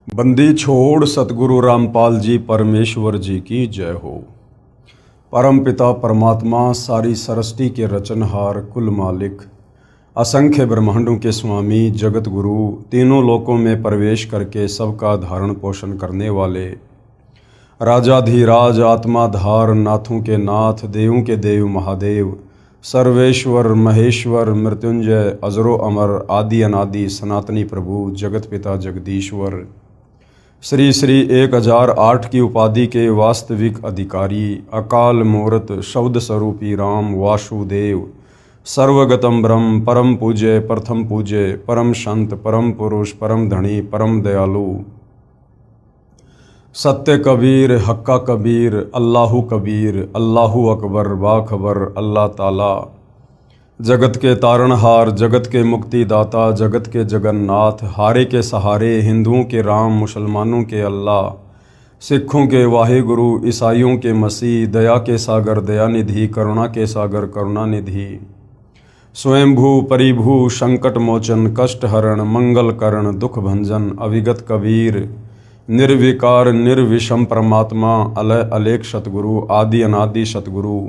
बंदी छोड़ सतगुरु रामपाल जी परमेश्वर जी की जय हो। परम पिता परमात्मा सारी सृष्टि के रचनहार कुल मालिक असंख्य ब्रह्मांडों के स्वामी जगत गुरु तीनों लोकों में प्रवेश करके सबका धारण पोषण करने वाले राजाधिराज आत्माधार नाथों के नाथ देवों के देव महादेव सर्वेश्वर महेश्वर मृत्युंजय अजरो अमर आदि अनादि सनातनी प्रभु जगत पिता जगदीश्वर श्री श्री 1008 की उपाधि के वास्तविक अधिकारी अकाल मूर्त शब्द स्वरूपी राम वासुदेव सर्वगतम ब्रह्म परम पूज्य प्रथम पूज्य परम संत परम पुरुष परम धनी परम दयालु सत्य कबीर हक्का कबीर अल्लाहु अकबर बाखबर अल्लाह ताला जगत के तारणहार जगत के मुक्तिदाता जगत के जगन्नाथ हारे के सहारे हिंदुओं के राम मुसलमानों के अल्लाह सिखों के वाहिगुरु ईसाइयों के मसीह दया के सागर दयानिधि करुणा के सागर करुणानिधि स्वयंभू परिभू संकट मोचन कष्ट हरण मंगल करण दुख भंजन अविगत कबीर निर्विकार निर्विषम परमात्मा अलय अलेख सतगुरु आदि अनादि सतगुरु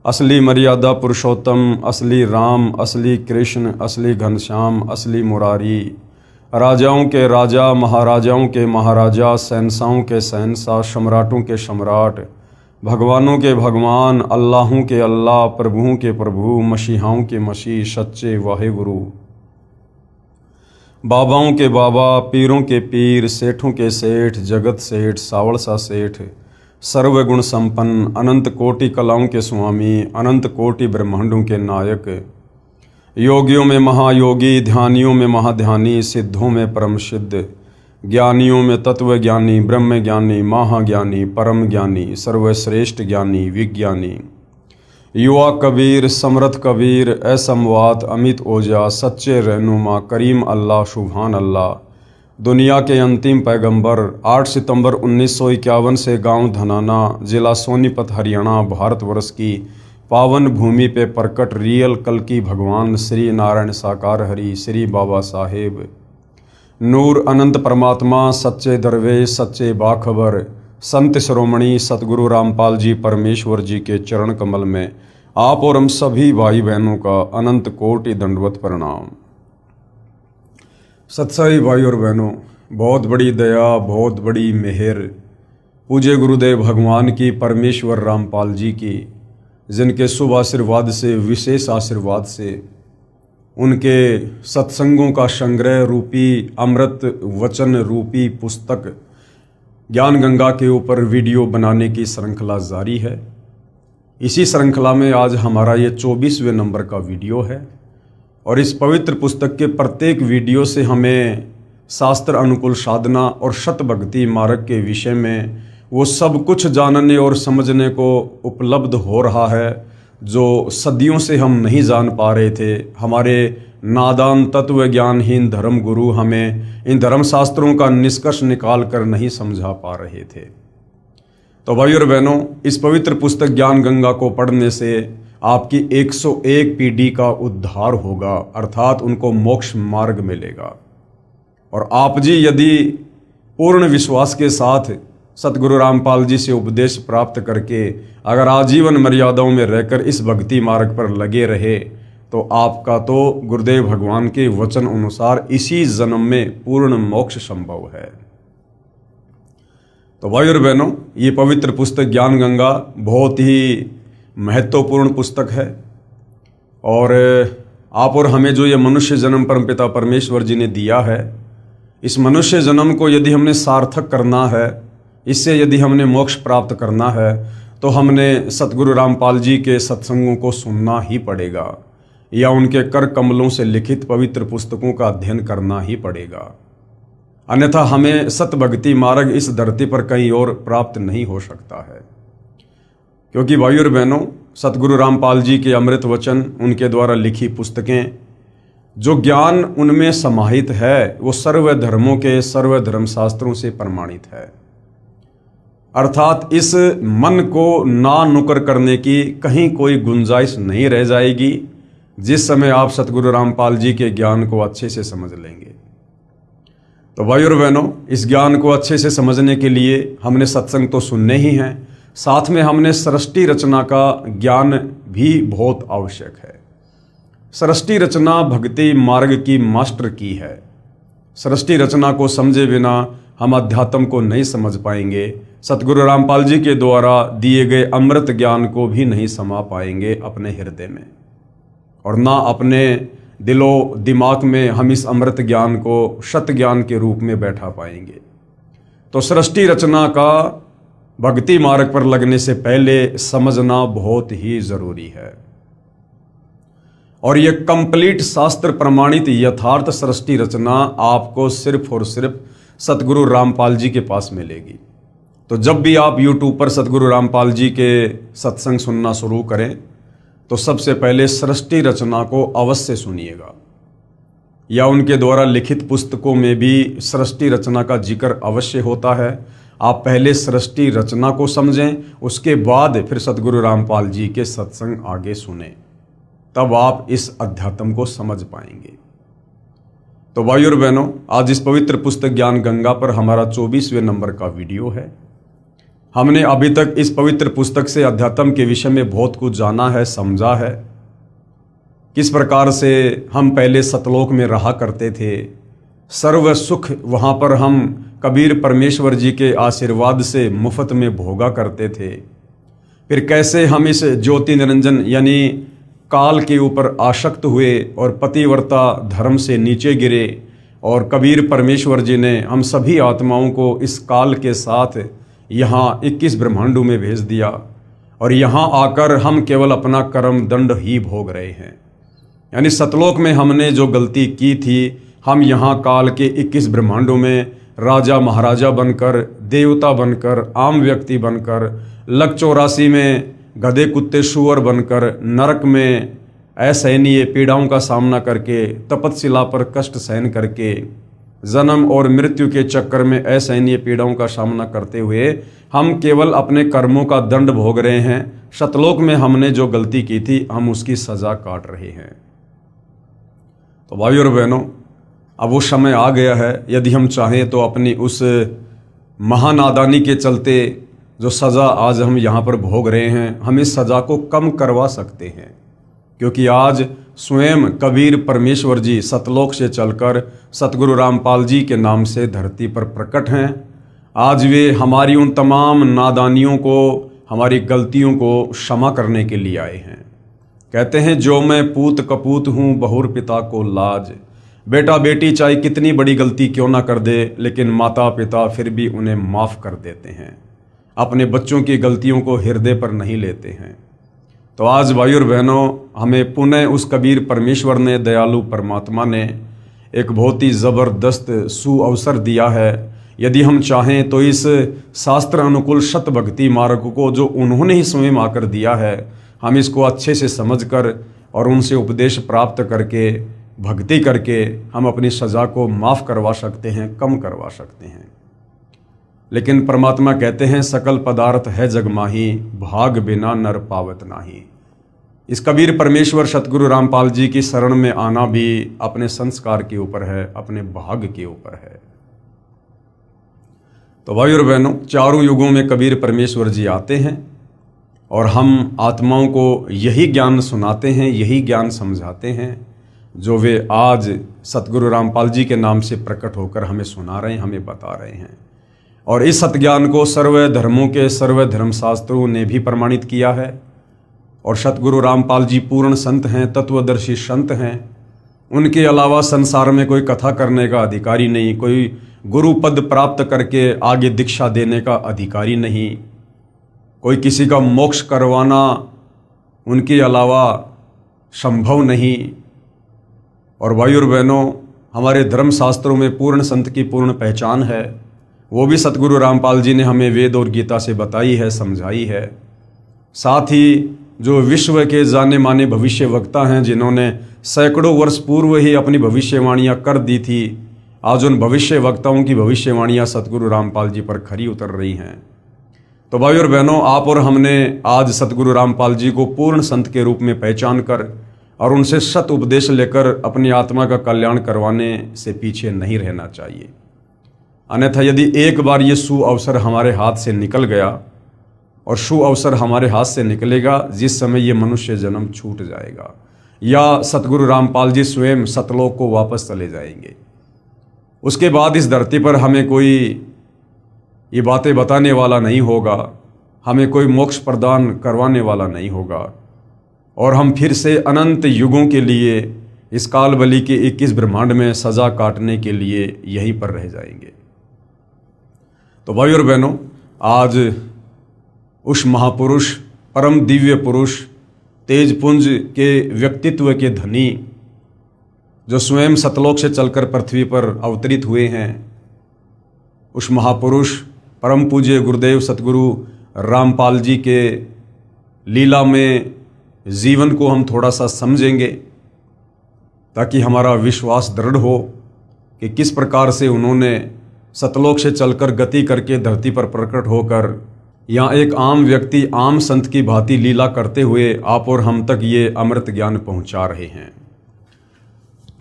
असली मर्यादा पुरुषोत्तम असली राम असली कृष्ण असली घनश्याम असली मुरारी राजाओं के राजा महाराजाओं के महाराजा शहंशाहों के शहंशाह सम्राटों के सम्राट भगवानों के भगवान अल्लाहों के अल्लाह प्रभुओं के प्रभु मसीहाओं के मसीह सच्चे वाहिगुरु बाबाओं के बाबा पीरों के पीर सेठों के सेठ जगत सेठ सावड़सा सेठ सर्वगुण संपन्न अनंत कोटि कलाओं के स्वामी अनंत कोटि ब्रह्मांडों के नायक योगियों में महायोगी ध्यानियों में महाध्यानी सिद्धों में परम सिद्ध ज्ञानियों में तत्व ज्ञानी ब्रह्म ज्ञानी महाज्ञानी परम ज्ञानी सर्वश्रेष्ठ ज्ञानी विज्ञानी युवा कबीर समर्थ कबीर असमवात अमित ओजा सच्चे रहनुमा करीम अल्लाह सुभान अल्लाह दुनिया के अंतिम पैगंबर 8 सितंबर 1951 से गांव धनाना जिला सोनीपत हरियाणा भारतवर्ष की पावन भूमि पे प्रकट रियल कल की भगवान श्री नारायण साकार हरि श्री बाबा साहेब नूर अनंत परमात्मा सच्चे दरवेश सच्चे बाखबर संत शिरोमणि सतगुरु रामपाल जी परमेश्वर जी के चरण कमल में आप और हम सभी भाई बहनों का अनंत कोटि दंडवत प्रणाम। सत्साई भाई और बहनों, बहुत बड़ी दया बहुत बड़ी मेहर पूज्य गुरुदेव भगवान की परमेश्वर रामपाल जी की जिनके शुभ आशीर्वाद से विशेष आशीर्वाद से उनके सत्संगों का संग्रह रूपी अमृत वचन रूपी पुस्तक ज्ञान गंगा के ऊपर वीडियो बनाने की श्रृंखला जारी है। इसी श्रृंखला में आज हमारा ये 24वें नंबर का वीडियो है और इस पवित्र पुस्तक के प्रत्येक वीडियो से हमें शास्त्र अनुकूल साधना और शत भक्ति मार्ग के विषय में वो सब कुछ जानने और समझने को उपलब्ध हो रहा है जो सदियों से हम नहीं जान पा रहे थे। हमारे नादान तत्व ज्ञानहीन धर्म गुरु हमें इन धर्म शास्त्रों का निष्कर्ष निकाल कर नहीं समझा पा रहे थे। तो भाई और बहनों, इस पवित्र पुस्तक ज्ञान गंगा को पढ़ने से आपकी 101 पीढ़ी का उद्धार होगा, अर्थात उनको मोक्ष मार्ग मिलेगा। और आप जी यदि पूर्ण विश्वास के साथ सतगुरु रामपाल जी से उपदेश प्राप्त करके अगर आजीवन मर्यादाओं में रहकर इस भक्ति मार्ग पर लगे रहे तो आपका तो गुरुदेव भगवान के वचन अनुसार इसी जन्म में पूर्ण मोक्ष संभव है। तो भाई और बहनों, ये पवित्र पुस्तक ज्ञान गंगा बहुत ही महत्वपूर्ण पुस्तक है और आप और हमें जो ये मनुष्य जन्म परमपिता परमेश्वर जी ने दिया है, इस मनुष्य जन्म को यदि हमने सार्थक करना है, इससे यदि हमने मोक्ष प्राप्त करना है तो हमने सतगुरु रामपाल जी के सत्संगों को सुनना ही पड़ेगा या उनके कर कमलों से लिखित पवित्र पुस्तकों का अध्ययन करना ही पड़ेगा। अन्यथा हमें सत भक्ति मार्ग इस धरती पर कहीं और प्राप्त नहीं हो सकता है। क्योंकि भाई और बहनों, सतगुरु रामपाल जी के अमृत वचन उनके द्वारा लिखी पुस्तकें जो ज्ञान उनमें समाहित है वो सर्व धर्मों के सर्व धर्म शास्त्रों से प्रमाणित है। अर्थात इस मन को ना नुकर करने की कहीं कोई गुंजाइश नहीं रह जाएगी जिस समय आप सतगुरु रामपाल जी के ज्ञान को अच्छे से समझ लेंगे। तो भाइयों और बहनों, इस ज्ञान को अच्छे से समझने के लिए हमने सत्संग तो सुनने ही हैं, साथ में हमने सृष्टि रचना का ज्ञान भी बहुत आवश्यक है। सृष्टि रचना भक्ति मार्ग की मास्टर की है। सृष्टि रचना को समझे बिना हम अध्यात्म को नहीं समझ पाएंगे, सतगुरु रामपाल जी के द्वारा दिए गए अमृत ज्ञान को भी नहीं समा पाएंगे अपने हृदय में, और ना अपने दिलो दिमाग में हम इस अमृत ज्ञान को शत ज्ञान के रूप में बैठा पाएंगे। तो सृष्टि रचना का भक्ति मार्ग पर लगने से पहले समझना बहुत ही जरूरी है, और यह कंप्लीट शास्त्र प्रमाणित यथार्थ सृष्टि रचना आपको सिर्फ और सिर्फ सतगुरु रामपाल जी के पास मिलेगी। तो जब भी आप YouTube पर सतगुरु रामपाल जी के सत्संग सुनना शुरू करें तो सबसे पहले सृष्टि रचना को अवश्य सुनिएगा, या उनके द्वारा लिखित पुस्तकों में भी सृष्टि रचना का जिक्र अवश्य होता है। आप पहले सृष्टि रचना को समझें, उसके बाद फिर सतगुरु रामपाल जी के सत्संग आगे सुने, तब आप इस अध्यात्म को समझ पाएंगे। तो भाइयों और बहनों, आज इस पवित्र पुस्तक ज्ञान गंगा पर हमारा 24वें नंबर का वीडियो है। हमने अभी तक इस पवित्र पुस्तक से अध्यात्म के विषय में बहुत कुछ जाना है, समझा है। किस प्रकार से हम पहले सतलोक में रहा करते थे, सर्व सुख वहाँ पर हम कबीर परमेश्वर जी के आशीर्वाद से मुफ्त में भोगा करते थे। फिर कैसे हम इस ज्योति निरंजन यानी काल के ऊपर आसक्त हुए और पतिव्रता धर्म से नीचे गिरे, और कबीर परमेश्वर जी ने हम सभी आत्माओं को इस काल के साथ यहाँ 21 ब्रह्मांडों में भेज दिया, और यहाँ आकर हम केवल अपना कर्म दंड ही भोग रहे हैं। यानी सतलोक में हमने जो गलती की थी, हम यहाँ काल के 21 ब्रह्मांडों में राजा महाराजा बनकर, देवता बनकर, आम व्यक्ति बनकर, लक 84 में गधे कुत्ते शुअर बनकर, नरक में असहनीय पीड़ाओं का सामना करके, तपतशिला पर कष्ट सहन करके, जन्म और मृत्यु के चक्कर में असहनीय पीड़ाओं का सामना करते हुए हम केवल अपने कर्मों का दंड भोग रहे हैं। सतलोक में हमने जो गलती की थी, हम उसकी सजा काट रहे हैं। तो भाइयों और बहनों, अब वो समय आ गया है, यदि हम चाहें तो अपनी उस महानादानी के चलते जो सज़ा आज हम यहाँ पर भोग रहे हैं, हम इस सज़ा को कम करवा सकते हैं, क्योंकि आज स्वयं कबीर परमेश्वर जी सतलोक से चलकर सतगुरु रामपाल जी के नाम से धरती पर प्रकट हैं। आज वे हमारी उन तमाम नादानियों को, हमारी गलतियों को क्षमा करने के लिए आए हैं। कहते हैं, जो मैं पूत कपूत हूँ बहुर पिता को लाज। बेटा बेटी चाहे कितनी बड़ी गलती क्यों ना कर दे, लेकिन माता पिता फिर भी उन्हें माफ़ कर देते हैं, अपने बच्चों की गलतियों को हृदय पर नहीं लेते हैं। तो आज भाइयों और बहनों, हमें पुनः उस कबीर परमेश्वर ने, दयालु परमात्मा ने एक बहुत ही ज़बरदस्त सुअवसर दिया है। यदि हम चाहें तो इस शास्त्र अनुकूल शत भक्ति मार्ग को जो उन्होंने ही स्वयं आकर दिया है, हम इसको अच्छे से समझकर और उनसे उपदेश प्राप्त करके, भक्ति करके हम अपनी सज़ा को माफ़ करवा सकते हैं, कम करवा सकते हैं। लेकिन परमात्मा कहते हैं, सकल पदार्थ है जग माही, भाग बिना नर पावत नाही। इस कबीर परमेश्वर सतगुरु रामपाल जी की शरण में आना भी अपने संस्कार के ऊपर है, अपने भाग के ऊपर है। तो भाइयों और बहनों, चारों युगों में कबीर परमेश्वर जी आते हैं और हम आत्माओं को यही ज्ञान सुनाते हैं, यही ज्ञान समझाते हैं जो वे आज सतगुरु रामपाल जी के नाम से प्रकट होकर हमें सुना रहे हैं, हमें बता रहे हैं। और इस सतज्ञान को सर्व धर्मों के सर्व धर्मशास्त्रों ने भी प्रमाणित किया है। और सतगुरु रामपाल जी पूर्ण संत हैं, तत्वदर्शी संत हैं। उनके अलावा संसार में कोई कथा करने का अधिकारी नहीं, कोई गुरु पद प्राप्त करके आगे दीक्षा देने का अधिकारी नहीं, कोई किसी का मोक्ष करवाना उनके अलावा संभव नहीं। और भाइयों और बहनों, हमारे धर्मशास्त्रों में पूर्ण संत की पूर्ण पहचान है, वो भी सतगुरु रामपाल जी ने हमें वेद और गीता से बताई है, समझाई है। साथ ही जो विश्व के जाने माने भविष्य वक्ता हैं, जिन्होंने सैकड़ों वर्ष पूर्व ही अपनी भविष्यवाणियाँ कर दी थी, आज उन भविष्य वक्ताओं की भविष्यवाणियाँ सतगुरु रामपाल जी पर खरी उतर रही हैं। तो भाइयों और बहनों, आप और हमने आज सतगुरु रामपाल जी को पूर्ण संत के रूप में पहचान कर और उनसे सत उपदेश लेकर अपनी आत्मा का कल्याण करवाने से पीछे नहीं रहना चाहिए। अन्यथा यदि एक बार ये सु अवसर हमारे हाथ से निकल गया, और सु अवसर हमारे हाथ से निकलेगा जिस समय ये मनुष्य जन्म छूट जाएगा, या सतगुरु रामपाल जी स्वयं सतलोक को वापस चले जाएंगे। उसके बाद इस धरती पर हमें कोई ये बातें बताने वाला नहीं होगा, हमें कोई मोक्ष प्रदान करवाने वाला नहीं होगा, और हम फिर से अनंत युगों के लिए इस काल बलि के 21 ब्रह्मांड में सजा काटने के लिए यहीं पर रह जाएंगे। तो भाई और बहनों, आज उस महापुरुष, परम दिव्य पुरुष, तेजपुंज के व्यक्तित्व के धनी, जो स्वयं सतलोक से चलकर पृथ्वी पर अवतरित हुए हैं, उस महापुरुष परम पूज्य गुरुदेव सतगुरु रामपाल जी के लीला में जीवन को हम थोड़ा सा समझेंगे, ताकि हमारा विश्वास दृढ़ हो कि किस प्रकार से उन्होंने सतलोक से चलकर गति करके धरती पर प्रकट होकर यहाँ एक आम व्यक्ति, आम संत की भांति लीला करते हुए आप और हम तक ये अमृत ज्ञान पहुँचा रहे हैं।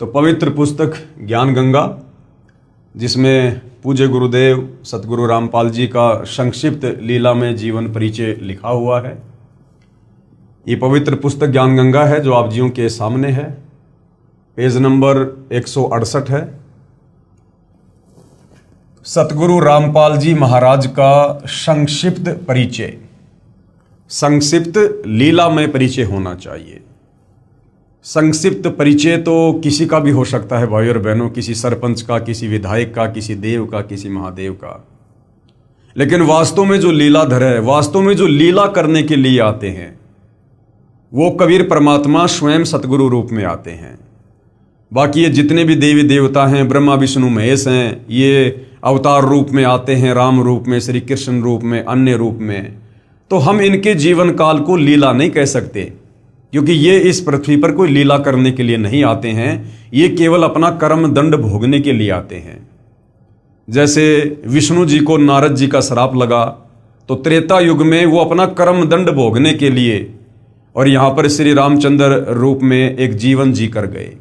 तो पवित्र पुस्तक ज्ञान गंगा, जिसमें पूज्य गुरुदेव सतगुरु रामपाल जी का संक्षिप्त लीला में जीवन परिचय लिखा हुआ है, ये पवित्र पुस्तक ज्ञान गंगा है जो आप जियों के सामने है। पेज नंबर 168 है। सतगुरु रामपाल जी महाराज का संक्षिप्त परिचय, संक्षिप्त लीला में परिचय होना चाहिए। संक्षिप्त परिचय तो किसी का भी हो सकता है भाई और बहनों, किसी सरपंच का, किसी विधायक का, किसी देव का, किसी महादेव का, लेकिन वास्तव में जो लीलाधर है, वास्तव में जो लीला करने के लिए आते हैं, वो कबीर परमात्मा स्वयं सतगुरु रूप में आते हैं। बाकी ये जितने भी देवी देवता हैं, ब्रह्मा विष्णु महेश हैं, ये अवतार रूप में आते हैं, राम रूप में, श्री कृष्ण रूप में, अन्य रूप में, तो हम इनके जीवन काल को लीला नहीं कह सकते, क्योंकि ये इस पृथ्वी पर कोई लीला करने के लिए नहीं आते हैं, ये केवल अपना कर्म दंड भोगने के लिए आते हैं। जैसे विष्णु जी को नारद जी का श्राप लगा, तो त्रेता युग में वो अपना कर्म दंड भोगने के लिए और यहाँ पर श्री रामचंद्र रूप में एक जीवन जी कर गए।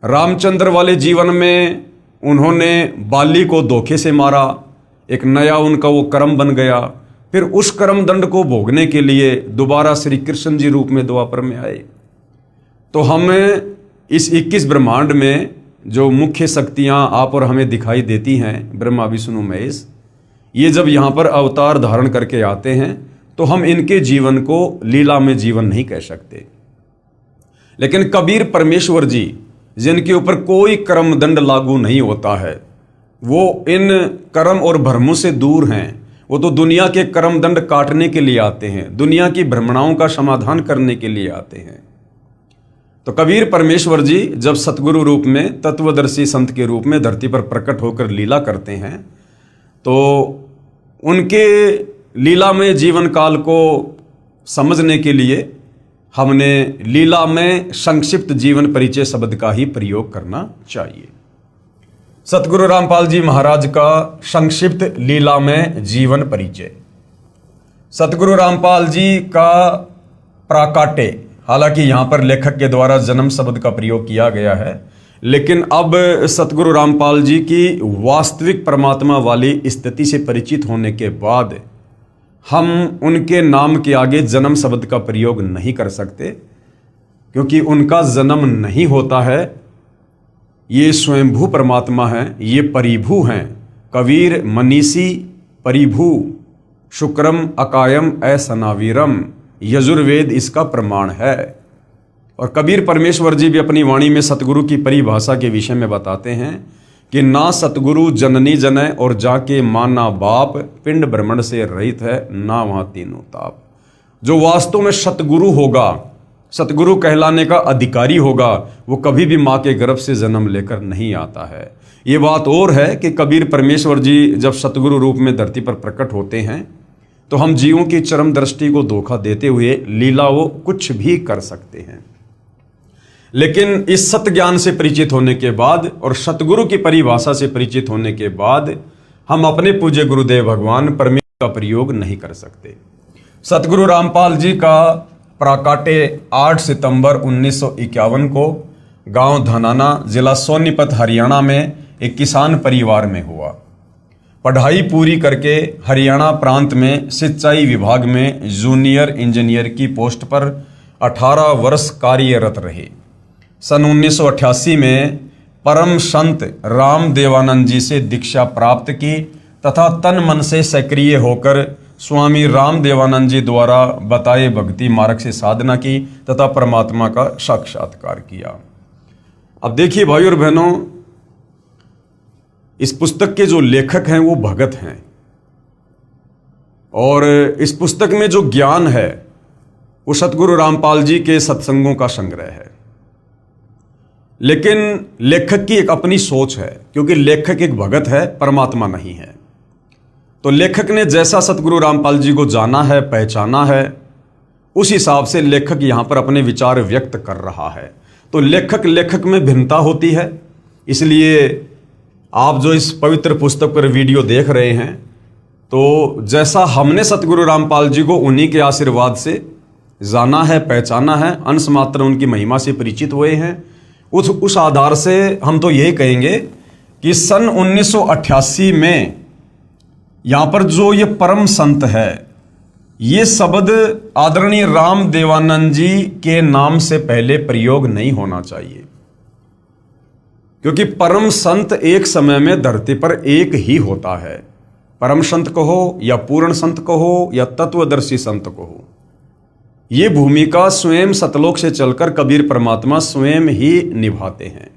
रामचंद्र वाले जीवन में उन्होंने बाली को धोखे से मारा, एक नया उनका वो कर्म बन गया। फिर उस कर्म दंड को भोगने के लिए दोबारा श्री कृष्ण जी रूप में द्वापर में आए। तो हमें इस 21 ब्रह्मांड में जो मुख्य शक्तियाँ आप और हमें दिखाई देती हैं, ब्रह्मा विष्णु महेश, ये जब यहाँ पर अवतार धारण करके आते हैं तो हम इनके जीवन को लीला में जीवन नहीं कह सकते। लेकिन कबीर परमेश्वर जी, जिनके ऊपर कोई कर्म दंड लागू नहीं होता है, वो इन कर्म और भ्रमों से दूर हैं। वो तो दुनिया के कर्म दंड काटने के लिए आते हैं, दुनिया की भ्रमणाओं का समाधान करने के लिए आते हैं। तो कबीर परमेश्वर जी जब सतगुरु रूप में, तत्वदर्शी संत के रूप में धरती पर प्रकट होकर लीला करते हैं, तो उनके लीला में जीवन काल को समझने के लिए हमने लीला में संक्षिप्त जीवन परिचय शब्द का ही प्रयोग करना चाहिए। सतगुरु रामपाल जी महाराज का संक्षिप्त लीला में जीवन परिचय। सतगुरु रामपाल जी का प्राकाटे, हालांकि यहाँ पर लेखक के द्वारा जन्म शब्द का प्रयोग किया गया है, लेकिन अब सतगुरु रामपाल जी की वास्तविक परमात्मा वाली स्थिति से परिचित होने के बाद हम उनके नाम के आगे जन्म शब्द का प्रयोग नहीं कर सकते, क्योंकि उनका जन्म नहीं होता है। ये स्वयंभू परमात्मा हैं, ये परिभू हैं। कबीर मनीषी परिभू, शुक्रम अकायम असनावीरम, यजुर्वेद इसका प्रमाण है। और कबीर परमेश्वर जी भी अपनी वाणी में सतगुरु की परिभाषा के विषय में बताते हैं कि ना सतगुरु जननी जनय और जाके माना बाप, पिंड ब्रह्मंड से रहित है ना वहाँ तीनों ताप। जो वास्तव में सतगुरु होगा, सतगुरु कहलाने का अधिकारी होगा, वो कभी भी माँ के गर्भ से जन्म लेकर नहीं आता है। ये बात और है कि कबीर परमेश्वर जी जब सतगुरु रूप में धरती पर प्रकट होते हैं तो हम जीवों की चरम दृष्टि को धोखा देते हुए लीला वो कुछ भी कर सकते हैं। लेकिन इस सत्य ज्ञान से परिचित होने के बाद और सतगुरु की परिभाषा से परिचित होने के बाद हम अपने पूज्य गुरुदेव भगवान परमेश्वर का प्रयोग नहीं कर सकते। सतगुरु रामपाल जी का प्राकाटे 8 सितंबर 1951 को गांव धनाना, जिला सोनीपत, हरियाणा में एक किसान परिवार में हुआ। पढ़ाई पूरी करके हरियाणा प्रांत में सिंचाई विभाग में जूनियर इंजीनियर की पोस्ट पर 18 वर्ष कार्यरत रहे। सन 1988 में परम संत राम देवानंद जी से दीक्षा प्राप्त की तथा तन मन से सक्रिय होकर स्वामी राम देवानंद जी द्वारा बताए भक्ति मार्ग से साधना की तथा परमात्मा का साक्षात्कार किया। अब देखिए भाई और बहनों, इस पुस्तक के जो लेखक हैं वो भगत हैं और इस पुस्तक में जो ज्ञान है वो सतगुरु रामपाल जी के सत्संगों का संग्रह है। लेकिन लेखक की एक अपनी सोच है, क्योंकि लेखक एक भगत है, परमात्मा नहीं है। तो लेखक ने जैसा सतगुरु रामपाल जी को जाना है, पहचाना है, उस हिसाब से लेखक यहां पर अपने विचार व्यक्त कर रहा है। तो लेखक में भिन्नता होती है। इसलिए आप जो इस पवित्र पुस्तक पर वीडियो देख रहे हैं, तो जैसा हमने सतगुरु रामपाल जी को उन्हीं के आशीर्वाद से जाना है, पहचाना है, अंश मात्र उनकी महिमा से परिचित हुए हैं, उस आधार से हम तो यही कहेंगे कि सन 1988 में यहाँ पर जो ये परम संत है, ये शब्द आदरणीय राम देवानंद जी के नाम से पहले प्रयोग नहीं होना चाहिए, क्योंकि परम संत एक समय में धरती पर एक ही होता है। परम संत कहो या पूर्ण संत कहो या तत्वदर्शी संत कहो, ये भूमिका स्वयं सतलोक से चलकर कबीर परमात्मा स्वयं ही निभाते हैं।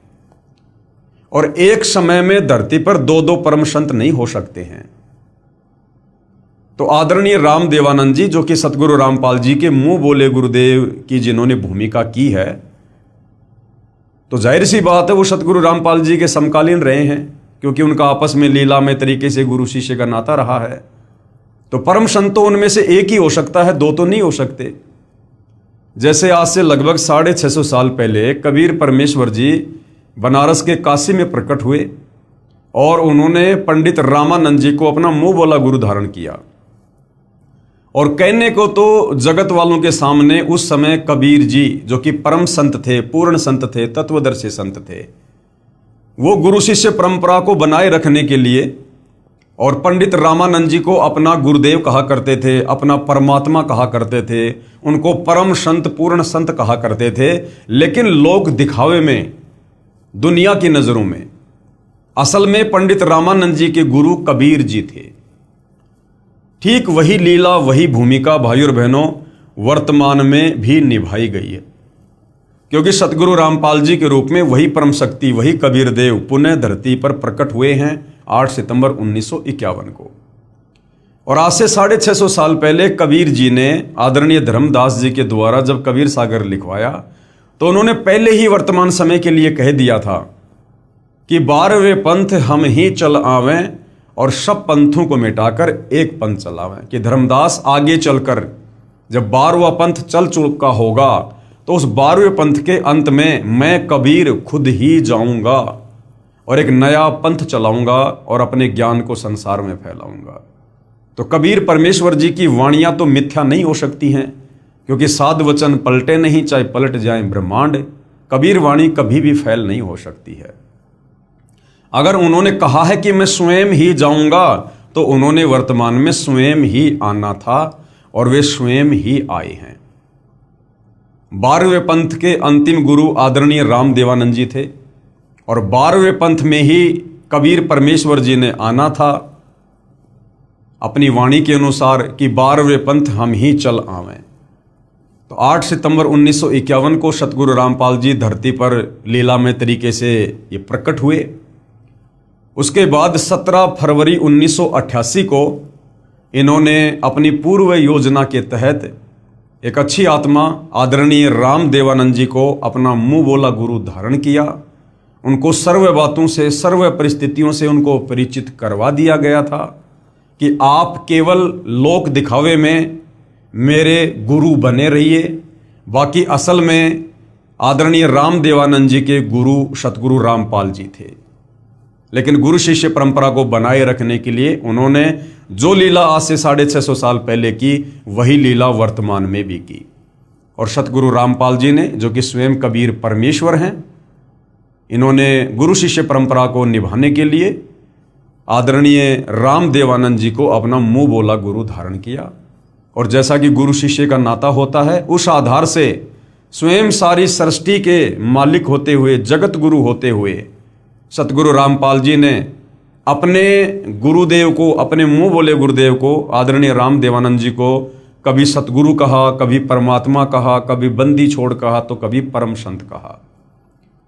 और एक समय में धरती पर दो परम संत नहीं हो सकते हैं। तो आदरणीय राम देवानंद जी, जो कि सतगुरु रामपाल जी के मुंह बोले गुरुदेव की जिन्होंने भूमिका की है, तो जाहिर सी बात है वो सतगुरु रामपाल जी के समकालीन रहे हैं, क्योंकि उनका आपस में लीलामय तरीके से गुरु शिष्य का नाता रहा है। तो परम संत तो उनमें से एक ही हो सकता है, दो तो नहीं हो सकते। जैसे आज से लगभग 650 साल पहले कबीर परमेश्वर जी बनारस के काशी में प्रकट हुए और उन्होंने पंडित रामानंद जी को अपना मुंह बोला गुरु धारण किया। और कहने को तो जगत वालों के सामने उस समय कबीर जी, जो कि परम संत थे, पूर्ण संत थे, तत्वदर्शी संत थे, वो गुरु शिष्य परंपरा को बनाए रखने के लिए और पंडित रामानंद जी को अपना गुरुदेव कहा करते थे, अपना परमात्मा कहा करते थे, उनको परम संत, पूर्ण संत कहा करते थे। लेकिन लोग दिखावे में, दुनिया की नजरों में, असल में पंडित रामानंद जी के गुरु कबीर जी थे। ठीक वही लीला, वही भूमिका भाई और बहनों वर्तमान में भी निभाई गई है, क्योंकि सतगुरु रामपाल जी के रूप में वही परम शक्ति, वही कबीर देव पुनः धरती पर प्रकट हुए हैं 8 सितंबर 1951 को। और आज से 650 साल पहले कबीर जी ने आदरणीय धर्मदास जी के द्वारा जब कबीर सागर लिखवाया, तो उन्होंने पहले ही वर्तमान समय के लिए कह दिया था कि 12वें पंथ हम ही चल आवें और सब पंथों को मिटाकर एक पंथ चलावें। कि धर्मदास आगे चलकर जब 12वां पंथ चल चुका होगा, तो उस 12वें पंथ के अंत में मैं कबीर खुद ही जाऊंगा और एक नया पंथ चलाऊंगा और अपने ज्ञान को संसार में फैलाऊंगा। तो कबीर परमेश्वर जी की वाणियां तो मिथ्या नहीं हो सकती हैं, क्योंकि साध वचन पलटे नहीं, चाहे पलट जाए ब्रह्मांड। कबीर वाणी कभी भी फैल नहीं हो सकती है। अगर उन्होंने कहा है कि मैं स्वयं ही जाऊंगा, तो उन्होंने वर्तमान में स्वयं ही आना था और वे स्वयं ही आए हैं। 12वें पंथ के अंतिम गुरु आदरणीय राम देवानंद जी थे और 12वें पंथ में ही कबीर परमेश्वर जी ने आना था अपनी वाणी के अनुसार कि 12वें पंथ हम ही चल आवें। तो 8 सितंबर 1951 को सतगुरु रामपाल जी धरती पर लीलामय तरीके से ये प्रकट हुए। उसके बाद 17 फरवरी 1988 को इन्होंने अपनी पूर्व योजना के तहत एक अच्छी आत्मा आदरणीय राम देवानंद जी को अपना मुंह बोला गुरु धारण किया। उनको सर्व बातों से, सर्व परिस्थितियों से उनको परिचित करवा दिया गया था कि आप केवल लोक दिखावे में मेरे गुरु बने रहिए, बाकी असल में आदरणीय राम देवानंद जी के गुरु सतगुरु रामपाल जी थे। लेकिन गुरु शिष्य परंपरा को बनाए रखने के लिए उन्होंने जो लीला आज से 650 साल पहले की, वही लीला वर्तमान में भी की। और सतगुरु रामपाल जी ने, जो कि स्वयं कबीर परमेश्वर हैं, इन्होंने गुरु शिष्य परंपरा को निभाने के लिए आदरणीय राम देवानंद जी को अपना मुंह बोला गुरु धारण किया। और जैसा कि गुरु शिष्य का नाता होता है, उस आधार से स्वयं सारी सृष्टि के मालिक होते हुए, जगत गुरु होते हुए सतगुरु रामपाल जी ने अपने गुरुदेव को, अपने मुंह बोले गुरुदेव को, आदरणीय राम देवानंद जी को कभी सतगुरु कहा, कभी परमात्मा कहा, कभी बंदी छोड़ कहा, तो कभी परम संत कहा।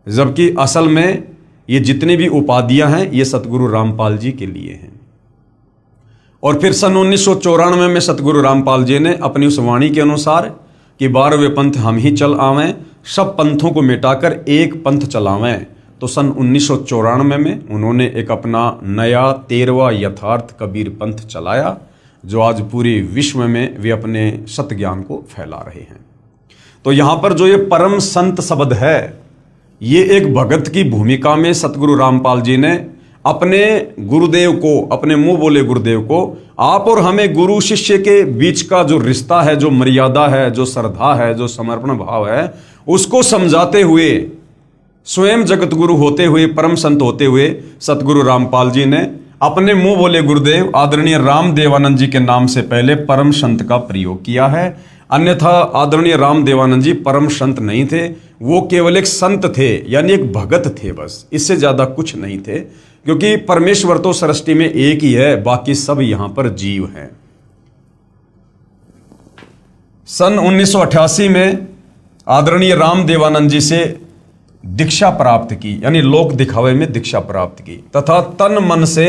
जबकि असल में ये जितनी भी उपाधियां हैं ये सतगुरु रामपाल जी के लिए हैं। और फिर सन 1994 में सतगुरु रामपाल जी ने अपनी उस वाणी के अनुसार कि 12वें पंथ हम ही चल आवें, सब पंथों को मिटाकर एक पंथ चलावें, तो सन 1994 में उन्होंने एक अपना नया 13वां यथार्थ कबीर पंथ चलाया, जो आज पूरे विश्व में वे अपने सत ज्ञान को फैला रहे हैं। तो यहाँ पर जो ये परम संत शब्द है, ये एक भगत की भूमिका में सतगुरु रामपाल जी ने अपने गुरुदेव को, अपने मुंह बोले गुरुदेव को, आप और हमें गुरु शिष्य के बीच का जो रिश्ता है, जो मर्यादा है, जो श्रद्धा है, जो समर्पण भाव है, उसको समझाते हुए, स्वयं जगत गुरु होते हुए, परम संत होते हुए सतगुरु रामपाल जी ने अपने मुंह बोले गुरुदेव आदरणीय राम देवानंद जी के नाम से पहले परम संत का प्रयोग किया है। अन्यथा आदरणीय राम देवानंद जी परम संत नहीं थे, वो केवल एक संत थे, यानी एक भगत थे, बस इससे ज्यादा कुछ नहीं थे। क्योंकि परमेश्वर तो सृष्टि में एक ही है, बाकी सब यहां पर जीव हैं। सन 1988 में आदरणीय राम देवानंद जी से दीक्षा प्राप्त की, यानी लोक दिखावे में दीक्षा प्राप्त की, तथा तन मन से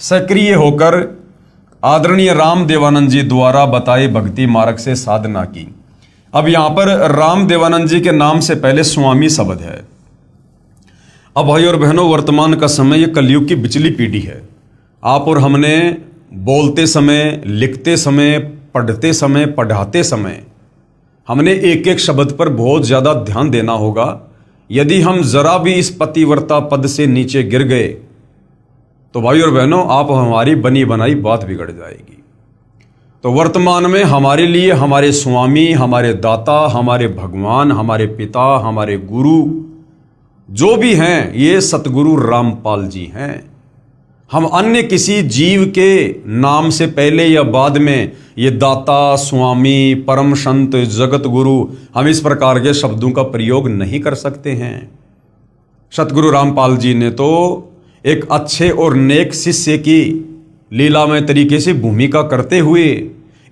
सक्रिय होकर आदरणीय राम देवानंद जी द्वारा बताए भक्ति मार्ग से साधना की। अब यहां पर राम देवानंद जी के नाम से पहले स्वामी शब्द है। अब भाई और बहनों, वर्तमान का समय ये कलयुग की बिचली पीढ़ी है। आप और हमने बोलते समय, लिखते समय, पढ़ते समय, पढ़ाते समय हमने एक एक शब्द पर बहुत ज्यादा ध्यान देना होगा। यदि हम जरा भी इस पतिव्रता पद से नीचे गिर गए तो भाई और बहनों, आप हमारी बनी बनाई बात बिगड़ जाएगी। तो वर्तमान में हमारे लिए हमारे स्वामी, हमारे दाता, हमारे भगवान, हमारे पिता, हमारे गुरु जो भी हैं, ये सतगुरु रामपाल जी हैं। हम अन्य किसी जीव के नाम से पहले या बाद में ये दाता, स्वामी, परम संत, जगत गुरु, हम इस प्रकार के शब्दों का प्रयोग नहीं कर सकते हैं। सतगुरु रामपाल जी ने तो एक अच्छे और नेक शिष्य की लीलामय तरीके से भूमिका करते हुए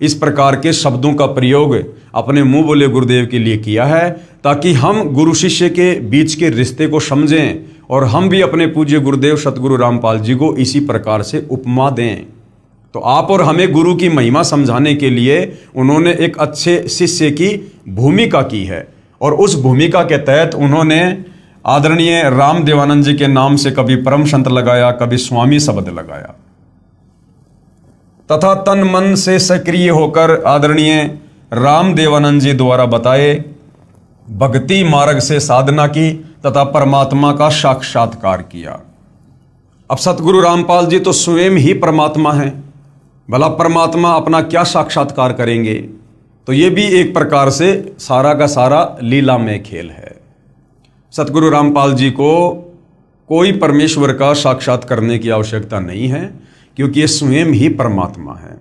इस प्रकार के शब्दों का प्रयोग अपने मुंह बोले गुरुदेव के लिए किया है, ताकि हम गुरु शिष्य के बीच के रिश्ते को समझें और हम भी अपने पूज्य गुरुदेव सतगुरु रामपाल जी को इसी प्रकार से उपमा दें। तो आप और हमें गुरु की महिमा समझाने के लिए उन्होंने एक अच्छे शिष्य की भूमिका की है, और उस भूमिका के तहत उन्होंने आदरणीय राम देवानंद जी के नाम से कभी परम संत लगाया, कभी स्वामी शब्द लगाया, तथा तन मन से सक्रिय होकर आदरणीय राम देवानंद जी द्वारा बताए भक्ति मार्ग से साधना की तथा परमात्मा का साक्षात्कार किया। अब सतगुरु रामपाल जी तो स्वयं ही परमात्मा हैं, भला परमात्मा अपना क्या साक्षात्कार करेंगे? तो ये भी एक प्रकार से सारा का सारा लीलामय खेल है। सतगुरु रामपाल जी को कोई परमेश्वर का साक्षात करने की आवश्यकता नहीं है, क्योंकि ये स्वयं ही परमात्मा है।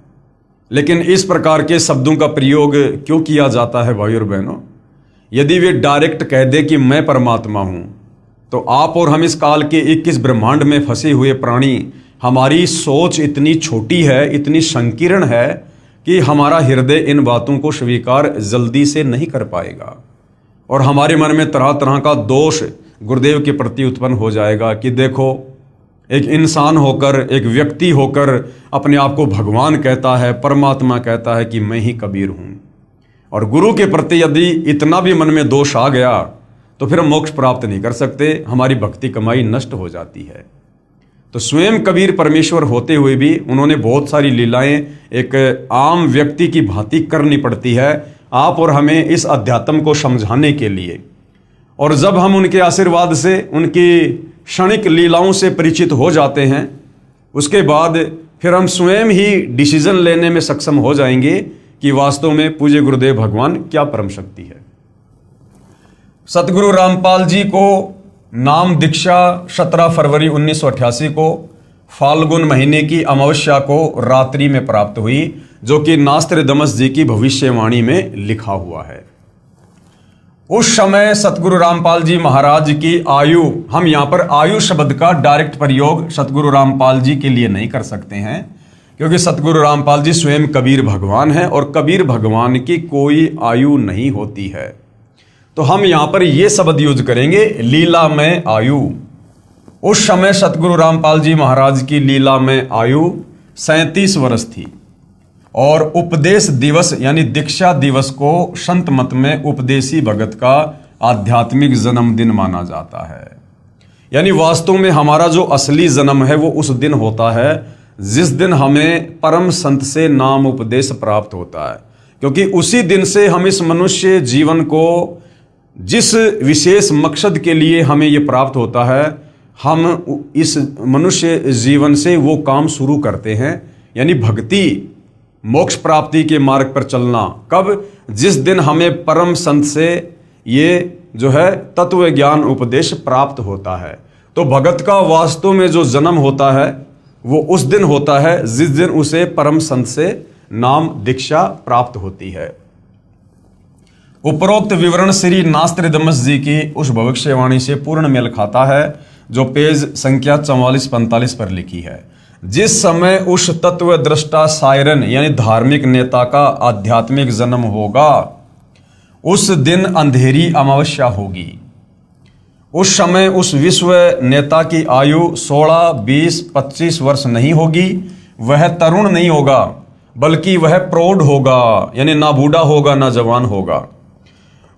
लेकिन इस प्रकार के शब्दों का प्रयोग क्यों किया जाता है भाई और बहनों? यदि वे डायरेक्ट कह दे कि मैं परमात्मा हूं, तो आप और हम इस काल के 21 ब्रह्मांड में फंसे हुए प्राणी, हमारी सोच इतनी छोटी है, इतनी संकीर्ण है कि हमारा हृदय इन बातों को स्वीकार जल्दी से नहीं कर पाएगा, और हमारे मन में तरह तरह का दोष गुरुदेव के प्रति उत्पन्न हो जाएगा कि देखो, एक इंसान होकर, एक व्यक्ति होकर अपने आप को भगवान कहता है, परमात्मा कहता है कि मैं ही कबीर हूं। और गुरु के प्रति यदि इतना भी मन में दोष आ गया तो फिर हम मोक्ष प्राप्त नहीं कर सकते, हमारी भक्ति कमाई नष्ट हो जाती है। तो स्वयं कबीर परमेश्वर होते हुए भी उन्होंने बहुत सारी लीलाएं एक आम व्यक्ति की भांति करनी पड़ती है आप और हमें इस अध्यात्म को समझाने के लिए। और जब हम उनके आशीर्वाद से, उनकी क्षणिक लीलाओं से परिचित हो जाते हैं, उसके बाद फिर हम स्वयं ही डिसीजन लेने में सक्षम हो जाएंगे कि वास्तव में पूज्य गुरुदेव भगवान क्या परम शक्ति है। सतगुरु रामपाल जी को नाम दीक्षा 17 फरवरी 1988 को फाल्गुन महीने की अमावस्या को रात्रि में प्राप्त हुई, जो कि नास्त्रदमस जी की भविष्यवाणी में लिखा हुआ है। उस समय सतगुरु रामपाल जी महाराज की आयु, हम यहाँ पर आयु शब्द का डायरेक्ट प्रयोग सतगुरु रामपाल जी के लिए नहीं कर सकते हैं, क्योंकि सतगुरु रामपाल जी स्वयं कबीर भगवान हैं और कबीर भगवान की कोई आयु नहीं होती है। तो हम यहाँ पर ये शब्द यूज करेंगे, लीलामय आयु। उस समय सतगुरु रामपाल जी महाराज की लीलामय आयु 37 वर्ष थी और उपदेश दिवस यानी दीक्षा दिवस को संत मत में उपदेशी भगत का आध्यात्मिक जन्मदिन माना जाता है। यानी वास्तव में हमारा जो असली जन्म है वो उस दिन होता है जिस दिन हमें परम संत से नाम उपदेश प्राप्त होता है, क्योंकि उसी दिन से हम इस मनुष्य जीवन को, जिस विशेष मकसद के लिए हमें ये प्राप्त होता है, हम इस मनुष्य जीवन से वो काम शुरू करते हैं, यानी भक्ति, मोक्ष प्राप्ति के मार्ग पर चलना। कब? जिस दिन हमें परम संत से ये जो है तत्व ज्ञान उपदेश प्राप्त होता है। तो भगत का वास्तव में जो जन्म होता है वो उस दिन होता है जिस दिन उसे परम संत से नाम दीक्षा प्राप्त होती है। उपरोक्त विवरण श्री नास्त्रदमस जी की उस भविष्यवाणी से पूर्ण मेल खाता है जो पेज संख्या 44-45 पर लिखी है। जिस समय उस तत्व दृष्टा सायरन यानी धार्मिक नेता का आध्यात्मिक जन्म होगा, उस दिन अंधेरी अमावस्या होगी। उस समय उस विश्व नेता की आयु 16, 20, 25 वर्ष नहीं होगी। वह तरुण नहीं होगा, बल्कि वह प्रौढ़ होगा, यानी ना बूढ़ा होगा ना जवान होगा।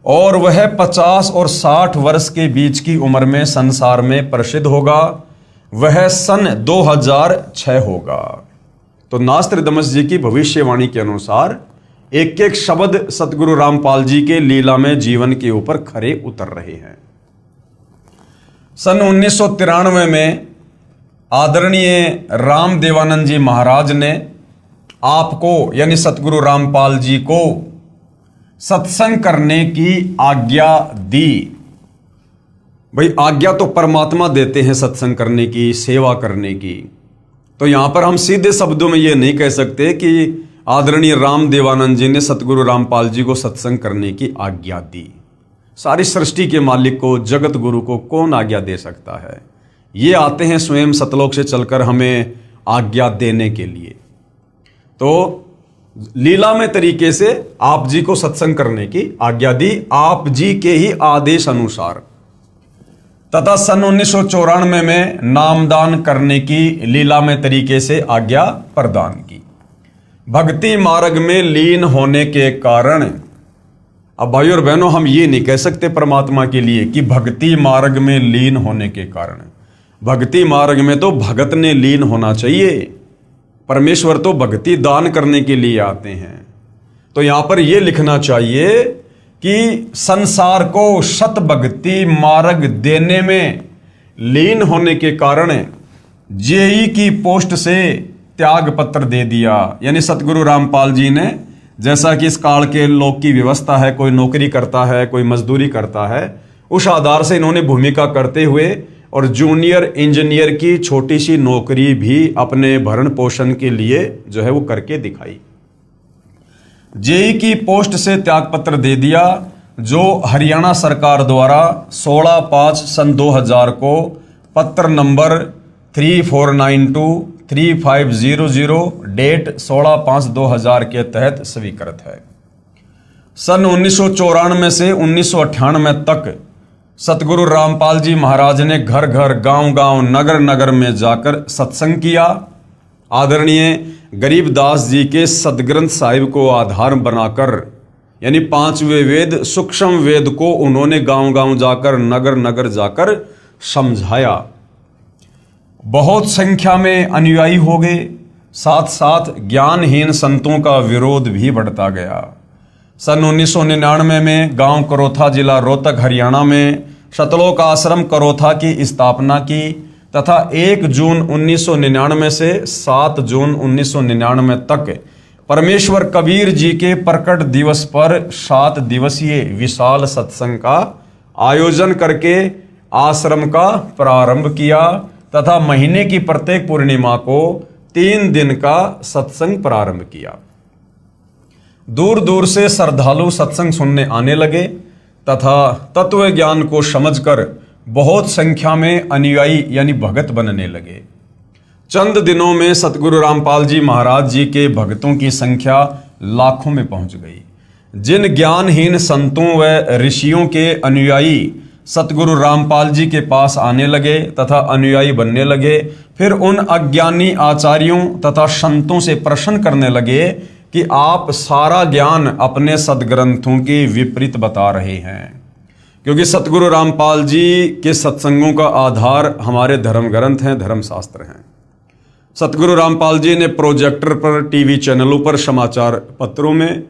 और वह 50 और 60 वर्ष के बीच की उम्र में संसार में प्रसिद्ध होगा। वह सन 2006 होगा। तो नास्त्रदमस जी की भविष्यवाणी के अनुसार एक एक शब्द सतगुरु रामपाल जी के लीला में जीवन के ऊपर खरे उतर रहे हैं। सन 1993 में आदरणीय राम देवानंद जी महाराज ने आपको यानी सतगुरु रामपाल जी को सत्संग करने की आज्ञा दी। भाई आज्ञा तो परमात्मा देते हैं सत्संग करने की, सेवा करने की। तो यहां पर हम सीधे शब्दों में ये नहीं कह सकते कि आदरणीय राम देवानंद जी ने सतगुरु रामपाल जी को सत्संग करने की आज्ञा दी। सारी सृष्टि के मालिक को, जगत गुरु को कौन आज्ञा दे सकता है? ये आते हैं स्वयं सतलोक से चलकर हमें आज्ञा देने के लिए। तो लीलामय तरीके से आप जी को सत्संग करने की आज्ञा दी, आप जी के ही आदेश अनुसार। तथा सन 1994 में नामदान करने की लीलामय तरीके से आज्ञा प्रदान की। भक्ति मार्ग में लीन होने के कारण, अब भाई और बहनों हम ये नहीं कह सकते परमात्मा के लिए कि भक्ति मार्ग में लीन होने के कारण। भक्ति मार्ग में तो भगत ने लीन होना चाहिए। परमेश्वर तो भक्ति दान करने के लिए आते हैं। तो यहां पर यह लिखना चाहिए कि संसार को सत भक्ति मार्ग देने में लीन होने के कारण जेई की पोस्ट से त्याग पत्र दे दिया। यानी सतगुरु रामपाल जी ने, जैसा कि इस काल के लोग की व्यवस्था है, कोई नौकरी करता है, कोई मजदूरी करता है, उस आधार से इन्होंने भूमिका करते हुए और जूनियर इंजीनियर की छोटी सी नौकरी भी अपने भरण पोषण के लिए जो है वो करके दिखाई। जेई की पोस्ट से त्यागपत्र दे दिया, जो हरियाणा सरकार द्वारा 16/5 सन 2000 को पत्र नंबर 3492-3500 डेट 16/5/2000 के तहत स्वीकृत है। सन 1994 से 1998 तक सतगुरु रामपाल जी महाराज ने घर घर, गांव गांव, नगर नगर में जाकर सत्संग किया। आदरणीय गरीबदास जी के सदग्रंथ साहिब को आधार बनाकर, यानी 5वें वेद सूक्ष्म वेद को उन्होंने गांव गांव जाकर, नगर नगर जाकर समझाया। बहुत संख्या में अनुयायी हो गए, साथ साथ ज्ञानहीन संतों का विरोध भी बढ़ता गया। सन 1999 में गांव करोथा, जिला रोहतक, हरियाणा में सतलोक आश्रम करोथा की स्थापना की तथा 1 जून 1999 से 7 जून 1999 तक परमेश्वर कबीर जी के प्रकट दिवस पर 7 दिवसीय विशाल सत्संग का आयोजन करके आश्रम का प्रारंभ किया तथा महीने की प्रत्येक पूर्णिमा को 3 दिन का सत्संग प्रारंभ किया। दूर दूर से श्रद्धालु सत्संग सुनने आने लगे तथा तत्व ज्ञान को समझकर बहुत संख्या में अनुयायी यानी भगत बनने लगे। चंद दिनों में सतगुरु रामपाल जी महाराज जी के भक्तों की संख्या लाखों में पहुंच गई। जिन ज्ञानहीन संतों व ऋषियों के अनुयायी सतगुरु रामपाल जी के पास आने लगे तथा अनुयायी बनने लगे, फिर उन अज्ञानी आचार्यों तथा संतों से प्रश्न करने लगे कि आप सारा ज्ञान अपने सदग्रंथों के विपरीत बता रहे हैं। क्योंकि सतगुरु रामपाल जी के सत्संगों का आधार हमारे धर्म ग्रंथ हैं, धर्मशास्त्र हैं। सतगुरु रामपाल जी ने प्रोजेक्टर पर, टीवी चैनलों पर, समाचार पत्रों में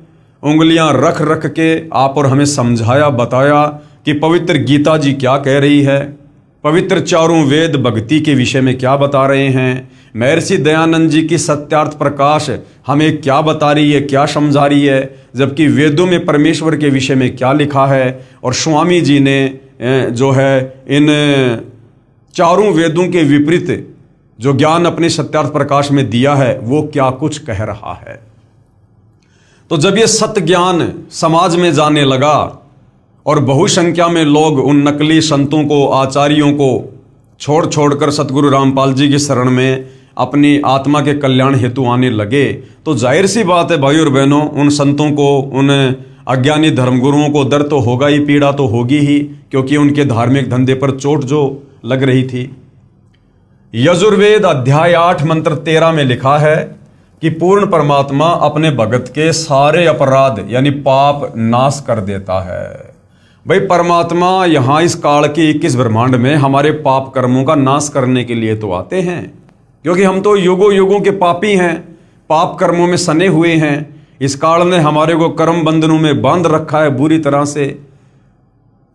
उंगलियां रख रख के आप और हमें समझाया, बताया कि पवित्र गीता जी क्या कह रही है, पवित्र चारों वेद भक्ति के विषय में क्या बता रहे हैं, महर्षि दयानंद जी की सत्यार्थ प्रकाश हमें क्या बता रही है, क्या समझा रही है, जबकि वेदों में परमेश्वर के विषय में क्या लिखा है, और स्वामी जी ने जो है इन चारों वेदों के विपरीत जो ज्ञान अपने सत्यार्थ प्रकाश में दिया है वो क्या कुछ कह रहा है। तो जब ये सत्य ज्ञान समाज में जाने लगा और बहुसंख्या में लोग उन नकली संतों को, आचार्यों को छोड़ छोड़कर सतगुरु रामपाल जी की शरण में अपनी आत्मा के कल्याण हेतु आने लगे, तो जाहिर सी बात है भाई और बहनों, उन संतों को, उन अज्ञानी धर्मगुरुओं को दर्द तो होगा ही, पीड़ा तो होगी ही, क्योंकि उनके धार्मिक धंधे पर चोट जो लग रही थी। यजुर्वेद अध्याय 8 मंत्र 13 में लिखा है कि पूर्ण परमात्मा अपने भगत के सारे अपराध यानी पाप नाश कर देता है। भाई परमात्मा यहाँ इस काल के 21 ब्रह्मांड में हमारे पाप कर्मों का नाश करने के लिए तो आते हैं, क्योंकि हम तो युगों युगों के पापी हैं, पाप कर्मों में सने हुए हैं। इस काल ने हमारे को कर्म बंधनों में बांध रखा है बुरी तरह से।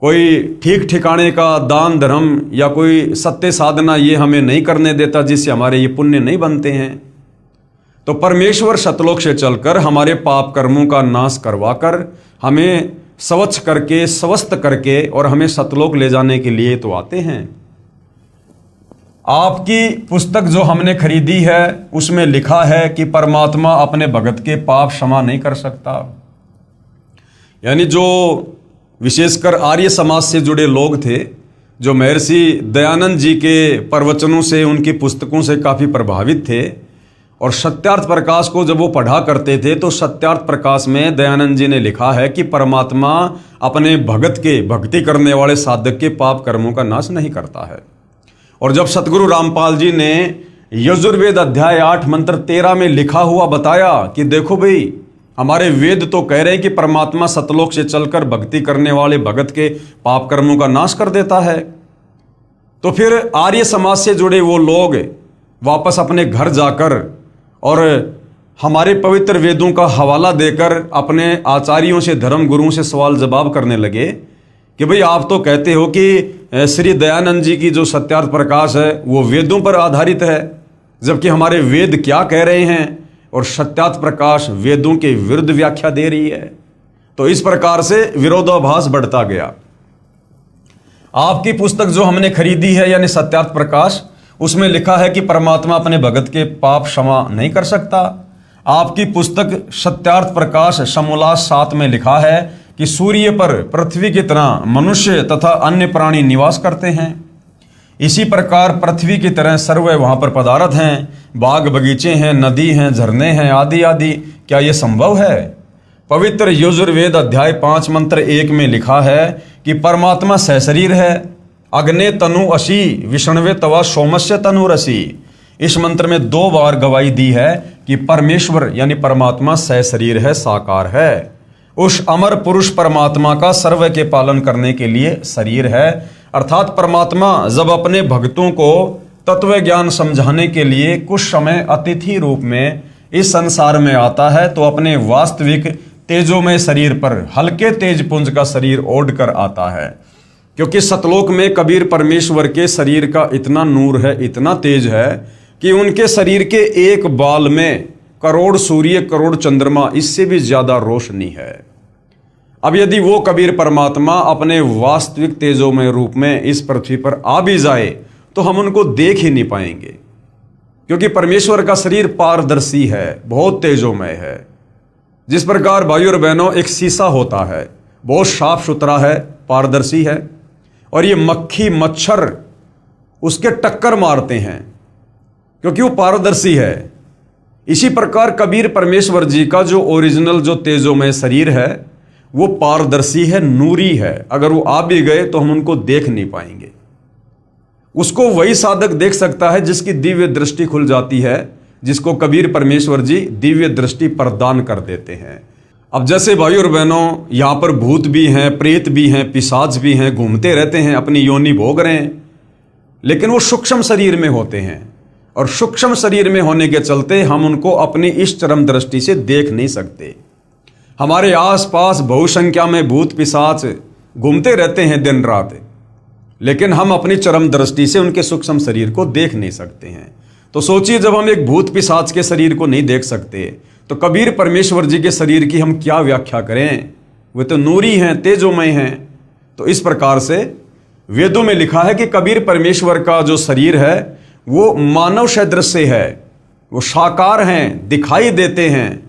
कोई ठीक ठिकाने का दान धर्म या कोई सत्य साधना ये हमें नहीं करने देता, जिससे हमारे ये पुण्य नहीं बनते हैं। तो परमेश्वर सतलोक से चलकर हमारे पाप कर्मों का नाश करवाकर हमें स्वच्छ करके, स्वस्थ करके और हमें सतलोक ले जाने के लिए तो आते हैं। आपकी पुस्तक जो हमने खरीदी है उसमें लिखा है कि परमात्मा अपने भगत के पाप क्षमा नहीं कर सकता। यानी जो विशेषकर आर्य समाज से जुड़े लोग थे, जो महर्षि दयानंद जी के प्रवचनों से, उनकी पुस्तकों से काफ़ी प्रभावित थे और सत्यार्थ प्रकाश को जब वो पढ़ा करते थे, तो सत्यार्थ प्रकाश में दयानंद जी ने लिखा है कि परमात्मा अपने भगत के, भक्ति करने वाले साधक के पाप कर्मों का नाश नहीं करता है। और जब सतगुरु रामपाल जी ने यजुर्वेद अध्याय 8 मंत्र 13 में लिखा हुआ बताया कि देखो भाई, हमारे वेद तो कह रहे हैं कि परमात्मा सतलोक से चलकर भक्ति करने वाले भगत के पाप कर्मों का नाश कर देता है, तो फिर आर्य समाज से जुड़े वो लोग वापस अपने घर जाकर और हमारे पवित्र वेदों का हवाला देकर अपने आचार्यों से, धर्म गुरुओं से सवाल जवाब करने लगे कि भाई आप तो कहते हो कि श्री दयानंद जी की जो सत्यार्थ प्रकाश है वो वेदों पर आधारित है, जबकि हमारे वेद क्या कह रहे हैं और सत्यार्थ प्रकाश वेदों के विरुद्ध व्याख्या दे रही है। तो इस प्रकार से विरोधाभास बढ़ता गया। आपकी पुस्तक जो हमने खरीदी है यानी सत्यार्थ प्रकाश, उसमें लिखा है कि परमात्मा अपने भगत के पाप क्षमा नहीं कर सकता। आपकी पुस्तक सत्यार्थ प्रकाश समोल्लास 7 में लिखा है कि सूर्य पर पृथ्वी की तरह मनुष्य तथा अन्य प्राणी निवास करते हैं। इसी प्रकार पृथ्वी की तरह सर्व वहाँ पर पदार्थ हैं, बाग बगीचे हैं, नदी हैं, झरने हैं, आदि आदि। क्या ये संभव है? पवित्र यजुर्वेद अध्याय 5 मंत्र 1 में लिखा है कि परमात्मा सहशरीर है। अग्ने तनु असी विष्णवे तवा सोमस्य तनुरसी। इस मंत्र में 2 बार गवाही दी है कि परमेश्वर यानी परमात्मा सहशरीर है, साकार है। उस अमर पुरुष परमात्मा का सर्व के पालन करने के लिए शरीर है, अर्थात परमात्मा जब अपने भक्तों को तत्व ज्ञान समझाने के लिए कुछ समय अतिथि रूप में इस संसार में आता है, तो अपने वास्तविक तेजोमय शरीर पर हल्के तेज पुंज का शरीर ओढ़ कर आता है। क्योंकि सतलोक में कबीर परमेश्वर के शरीर का इतना नूर है, इतना तेज है कि उनके शरीर के एक बाल में करोड़ सूर्य, करोड़ चंद्रमा, इससे भी ज्यादा रोशनी है। अब यदि वो कबीर परमात्मा अपने वास्तविक तेजोमय रूप में इस पृथ्वी पर आ भी जाए, तो हम उनको देख ही नहीं पाएंगे, क्योंकि परमेश्वर का शरीर पारदर्शी है, बहुत तेजोमय है। जिस प्रकार भाइयों और बहनों एक शीशा होता है, बहुत साफ सुथरा है, पारदर्शी है, और ये मक्खी मच्छर उसके टक्कर मारते हैं क्योंकि वो पारदर्शी है। इसी प्रकार कबीर परमेश्वर जी का जो ओरिजिनल जो तेजोमय शरीर है वो पारदर्शी है, नूरी है। अगर वो आ भी गए तो हम उनको देख नहीं पाएंगे। उसको वही साधक देख सकता है जिसकी दिव्य दृष्टि खुल जाती है, जिसको कबीर परमेश्वर जी दिव्य दृष्टि प्रदान कर देते हैं। अब जैसे भाइयों और बहनों, यहाँ पर भूत भी हैं, प्रेत भी हैं, पिशाच भी हैं, घूमते रहते हैं, अपनी योनि भोग रहे हैं, लेकिन वो सूक्ष्म शरीर में होते हैं, और सूक्ष्म शरीर में होने के चलते हम उनको अपनी इस चरम दृष्टि से देख नहीं सकते। हमारे आसपास बहुसंख्या में भूत पिशाच घूमते रहते हैं दिन रात, लेकिन हम अपनी चरम दृष्टि से उनके सूक्ष्म शरीर को देख नहीं सकते हैं। तो सोचिए, जब हम एक भूत पिशाच के शरीर को नहीं देख सकते तो कबीर परमेश्वर जी के शरीर की हम क्या व्याख्या करें? वे तो नूरी हैं, तेजोमय हैं। तो इस प्रकार से वेदों में लिखा है कि कबीर परमेश्वर का जो शरीर है वो मानव सदृश है, वो साकार हैं, दिखाई देते हैं,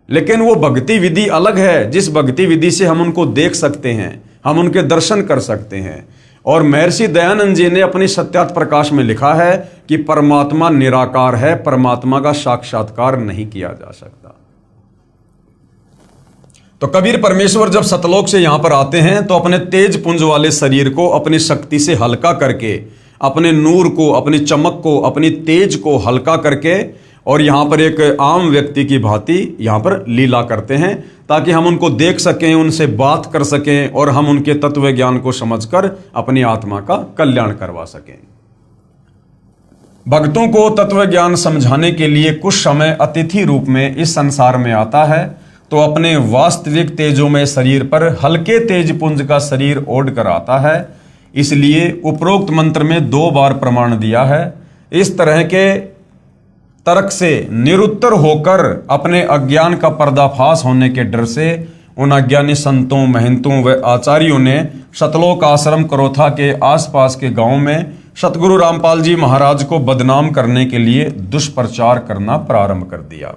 लेकिन वो भक्ति विधि अलग है, जिस भक्ति विधि से हम उनको देख सकते हैं, हम उनके दर्शन कर सकते हैं। और महर्षि दयानंद जी ने अपनी सत्यार्थ प्रकाश में लिखा है कि परमात्मा निराकार है, परमात्मा का साक्षात्कार नहीं किया जा सकता। तो कबीर परमेश्वर जब सतलोक से यहां पर आते हैं तो अपने तेज पुंज वाले शरीर को अपनी शक्ति से हल्का करके, अपने नूर को, अपनी चमक को, अपनी तेज को हल्का करके, और यहां पर एक आम व्यक्ति की भांति यहां पर लीला करते हैं, ताकि हम उनको देख सकें, उनसे बात कर सकें, और हम उनके तत्व ज्ञान को समझकर अपनी आत्मा का कल्याण करवा सकें। भक्तों को तत्व ज्ञान समझाने के लिए कुछ समय अतिथि रूप में इस संसार में आता है, तो अपने वास्तविक तेजोमय शरीर पर हल्के तेज पुंज का शरीर ओढ़ कर आता है। इसलिए उपरोक्त मंत्र में 2 बार प्रमाण दिया है। इस तरह के तर्क से निरुत्तर होकर अपने अज्ञान का पर्दाफाश होने के डर से उन अज्ञानी संतों, महंतों व आचार्यों ने सतलोक आश्रम करोथा के आसपास के गांव में सतगुरु रामपाल जी महाराज को बदनाम करने के लिए दुष्प्रचार करना प्रारंभ कर दिया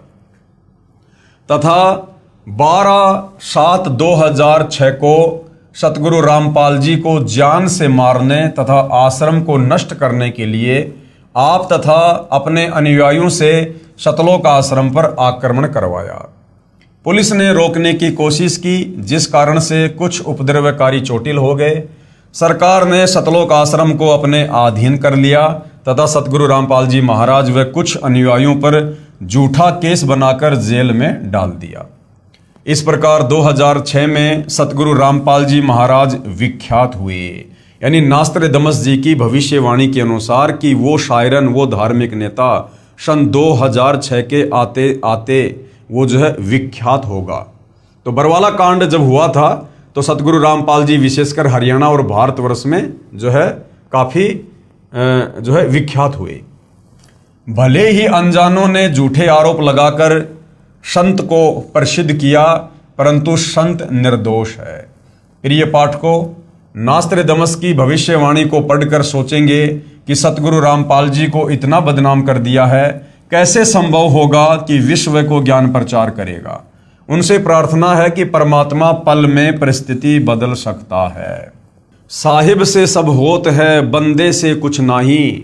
तथा 12/7/2006 को सतगुरु रामपाल जी को जान से मारने तथा आश्रम को नष्ट करने के लिए आप तथा अपने अनुयायियों से सतलोक आश्रम पर आक्रमण करवाया। पुलिस ने रोकने की कोशिश की, जिस कारण से कुछ उपद्रवकारी चोटिल हो गए। सरकार ने सतलोक आश्रम को अपने अधीन कर लिया तथा सतगुरु रामपाल जी महाराज व कुछ अनुयायियों पर झूठा केस बनाकर जेल में डाल दिया। इस प्रकार 2006 में सतगुरु रामपाल जी महाराज विख्यात हुए। यानी नास्त्रदमस जी की भविष्यवाणी के अनुसार कि वो शायरन, वो धार्मिक नेता सन 2006 के आते आते वो जो है विख्यात होगा। तो बरवाला कांड जब हुआ था तो सतगुरु रामपाल जी विशेषकर हरियाणा और भारतवर्ष में जो है काफ़ी जो है विख्यात हुए। भले ही अनजानों ने झूठे आरोप लगाकर संत को प्रसिद्ध किया, परंतु संत निर्दोष है। प्रिय पाठकों, नास्त्रदमस की भविष्यवाणी को पढ़कर सोचेंगे कि सतगुरु रामपाल जी को इतना बदनाम कर दिया है, कैसे संभव होगा कि विश्व को ज्ञान प्रचार करेगा। उनसे प्रार्थना है कि परमात्मा पल में परिस्थिति बदल सकता है। साहिब से सब होत है, बंदे से कुछ नहीं,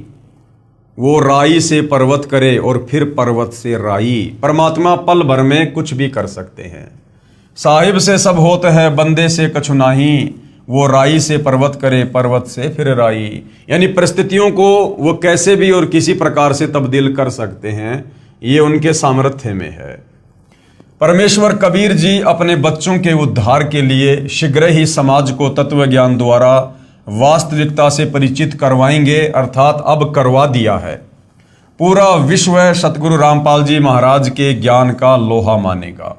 वो राई से पर्वत करे और फिर पर्वत से राई। परमात्मा पल भर में कुछ भी कर सकते हैं। साहिब से सब होत है, बंदे से कुछ नहीं, वो राई से पर्वत करे, पर्वत से फिर राई। यानी परिस्थितियों को वो कैसे भी और किसी प्रकार से तब्दील कर सकते हैं, ये उनके सामर्थ्य में है। परमेश्वर कबीर जी अपने बच्चों के उद्धार के लिए शीघ्र ही समाज को तत्व ज्ञान द्वारा वास्तविकता से परिचित करवाएंगे, अर्थात अब करवा दिया है। पूरा विश्व सतगुरु रामपाल जी महाराज के ज्ञान का लोहा मानेगा।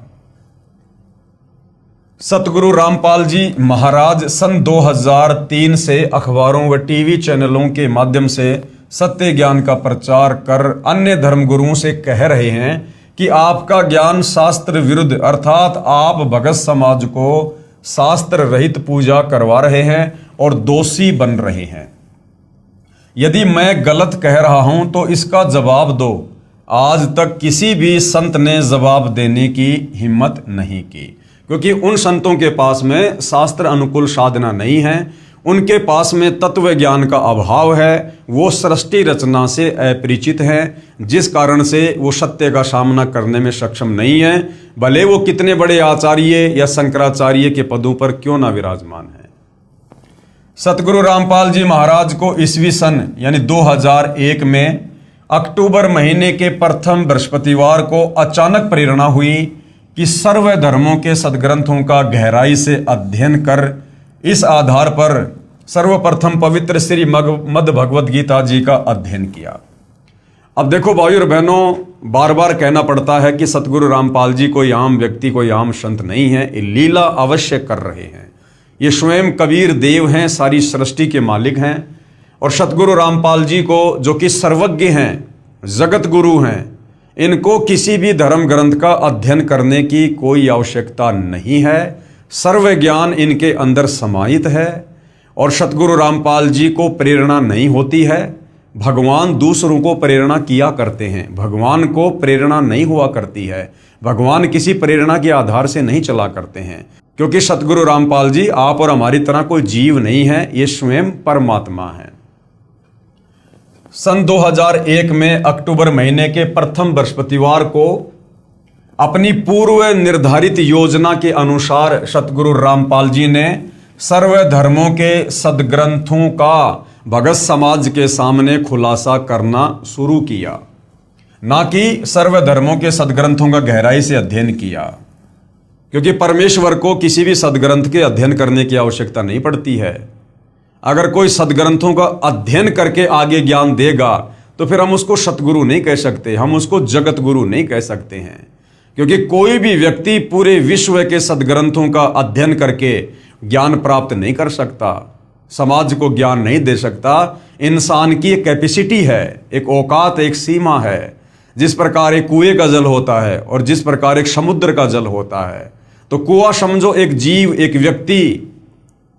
सतगुरु रामपाल जी महाराज सन 2003 से अखबारों व टीवी चैनलों के माध्यम से सत्य ज्ञान का प्रचार कर अन्य धर्मगुरुओं से कह रहे हैं कि आपका ज्ञान शास्त्र विरुद्ध, अर्थात आप भगत समाज को शास्त्र रहित पूजा करवा रहे हैं और दोषी बन रहे हैं। यदि मैं गलत कह रहा हूं तो इसका जवाब दो। आज तक किसी भी संत ने जवाब देने की हिम्मत नहीं की, क्योंकि उन संतों के पास में शास्त्र अनुकूल साधना नहीं है, उनके पास में तत्व ज्ञान का अभाव है, वो सृष्टि रचना से अपरिचित हैं, जिस कारण से वो सत्य का सामना करने में सक्षम नहीं है, भले वो कितने बड़े आचार्य या शंकराचार्य के पदों पर क्यों ना विराजमान है। सतगुरु रामपाल जी महाराज को ईस्वी सन यानी 2001 में अक्टूबर महीने के प्रथम बृहस्पतिवार को अचानक प्रेरणा हुई कि सर्व धर्मों के सदग्रंथों का गहराई से अध्ययन कर इस आधार पर सर्वप्रथम पवित्र श्री मद भगवत गीता जी का अध्ययन किया। अब देखो भाइयों और बहनों, बार बार कहना पड़ता है कि सतगुरु रामपाल जी कोई आम व्यक्ति, कोई आम संत नहीं है, ये लीला अवश्य कर रहे हैं। ये स्वयं कबीर देव हैं, सारी सृष्टि के मालिक हैं। और सतगुरु रामपाल जी को, जो कि सर्वज्ञ हैं, जगत गुरु हैं, इनको किसी भी धर्म ग्रंथ का अध्ययन करने की कोई आवश्यकता नहीं है। सर्व ज्ञान इनके अंदर समाहित है। और सतगुरु रामपाल जी को प्रेरणा नहीं होती है, भगवान दूसरों को प्रेरणा किया करते हैं, भगवान को प्रेरणा नहीं हुआ करती है, भगवान किसी प्रेरणा के आधार से नहीं चला करते हैं, क्योंकि सतगुरु रामपाल जी आप और हमारी तरह कोई जीव नहीं है, ये स्वयं परमात्मा है। सन 2001 में अक्टूबर महीने के प्रथम बृहस्पतिवार को अपनी पूर्व निर्धारित योजना के अनुसार सतगुरु रामपाल जी ने सर्व धर्मों के सदग्रंथों का भगत समाज के सामने खुलासा करना शुरू किया, ना कि सर्व धर्मों के सदग्रंथों का गहराई से अध्ययन किया, क्योंकि परमेश्वर को किसी भी सदग्रंथ के अध्ययन करने की आवश्यकता नहीं पड़ती है। अगर कोई सदग्रंथों का अध्ययन करके आगे ज्ञान देगा तो फिर हम उसको सतगुरु नहीं कह सकते, हम उसको जगत गुरु नहीं कह सकते हैं, क्योंकि कोई भी व्यक्ति पूरे विश्व के सदग्रंथों का अध्ययन करके ज्ञान प्राप्त नहीं कर सकता, समाज को ज्ञान नहीं दे सकता। इंसान की एक कैपेसिटी है, एक औकात, एक सीमा है। जिस प्रकार एक कुएं का जल होता है और जिस प्रकार एक समुद्र का जल होता है, तो कुआं समझो एक जीव, एक व्यक्ति,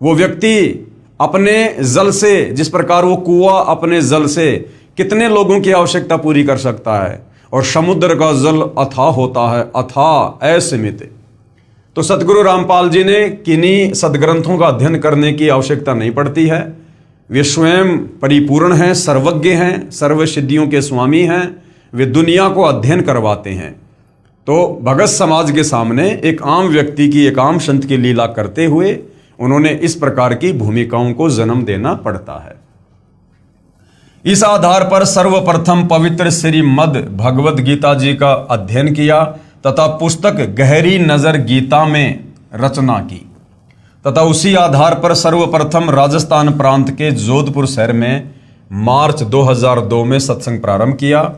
वो व्यक्ति अपने जल से, जिस प्रकार वो कुआं अपने जल से कितने लोगों की आवश्यकता पूरी कर सकता है, और समुद्र का जल अथाह होता है, अथाह असीमित। तो सतगुरु रामपाल जी ने किन्हीं सदग्रंथों का अध्ययन करने की आवश्यकता नहीं पड़ती है, वे स्वयं परिपूर्ण हैं, सर्वज्ञ हैं, सर्व सिद्धियों के स्वामी हैं, वे दुनिया को अध्ययन करवाते हैं। तो भगत समाज के सामने एक आम व्यक्ति की, एक आम संत की लीला करते हुए उन्होंने इस प्रकार की भूमिकाओं को जन्म देना पड़ता है। इस आधार पर सर्वप्रथम पवित्र श्री मद भगवत गीता जी का अध्ययन किया तथा पुस्तक गहरी नजर गीता में रचना की, तथा उसी आधार पर सर्वप्रथम राजस्थान प्रांत के जोधपुर शहर में मार्च 2002 में सत्संग प्रारंभ किया।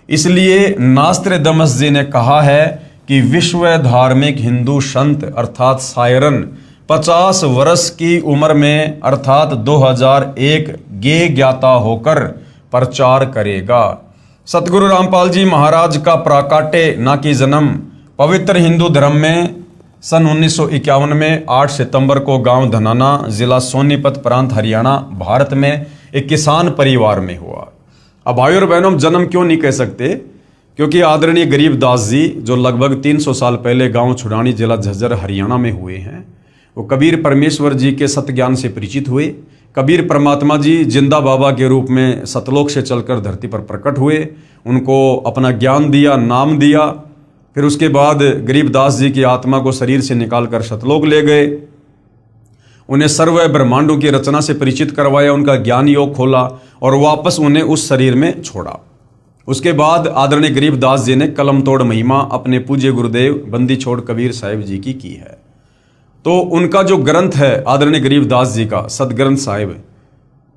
इसलिए नास्त्रदमस जी ने कहा है कि विश्व धार्मिक हिंदू संत अर्थात सायरन 50 वर्ष की उम्र में अर्थात 2001 गे ज्ञाता होकर प्रचार करेगा। सतगुरु रामपाल जी महाराज का प्राकाट्य ना कि जन्म पवित्र हिंदू धर्म में सन 1951 में 8 सितंबर को गांव धनाना, जिला सोनीपत, प्रांत हरियाणा, भारत में एक किसान परिवार में हुआ। अब भाइयों और बहनों, जन्म क्यों नहीं कह सकते, क्योंकि आदरणीय गरीबदास जी जो लगभग 300 साल पहले गांव छुड़ानी, जिला झज्जर, हरियाणा में हुए हैं, वो कबीर परमेश्वर जी के सत्य ज्ञान से परिचित हुए। कबीर परमात्मा जी जिंदा बाबा के रूप में सतलोक से चलकर धरती पर प्रकट हुए, उनको अपना ज्ञान दिया, नाम दिया। फिर उसके बाद गरीबदास जी की आत्मा को शरीर से निकालकर सतलोक ले गए, उन्हें सर्व ब्रह्मांडों की रचना से परिचित करवाया, उनका ज्ञान योग खोला और वापस उन्हें उस शरीर में छोड़ा। उसके बाद आदरणीय गरीबदास जी ने कलम तोड़ महिमा अपने पूज्य गुरुदेव बंदी छोड़ कबीर साहिब जी की है। तो उनका जो ग्रंथ है आदरणीय गरीबदास जी का सदग्रंथ साहिब,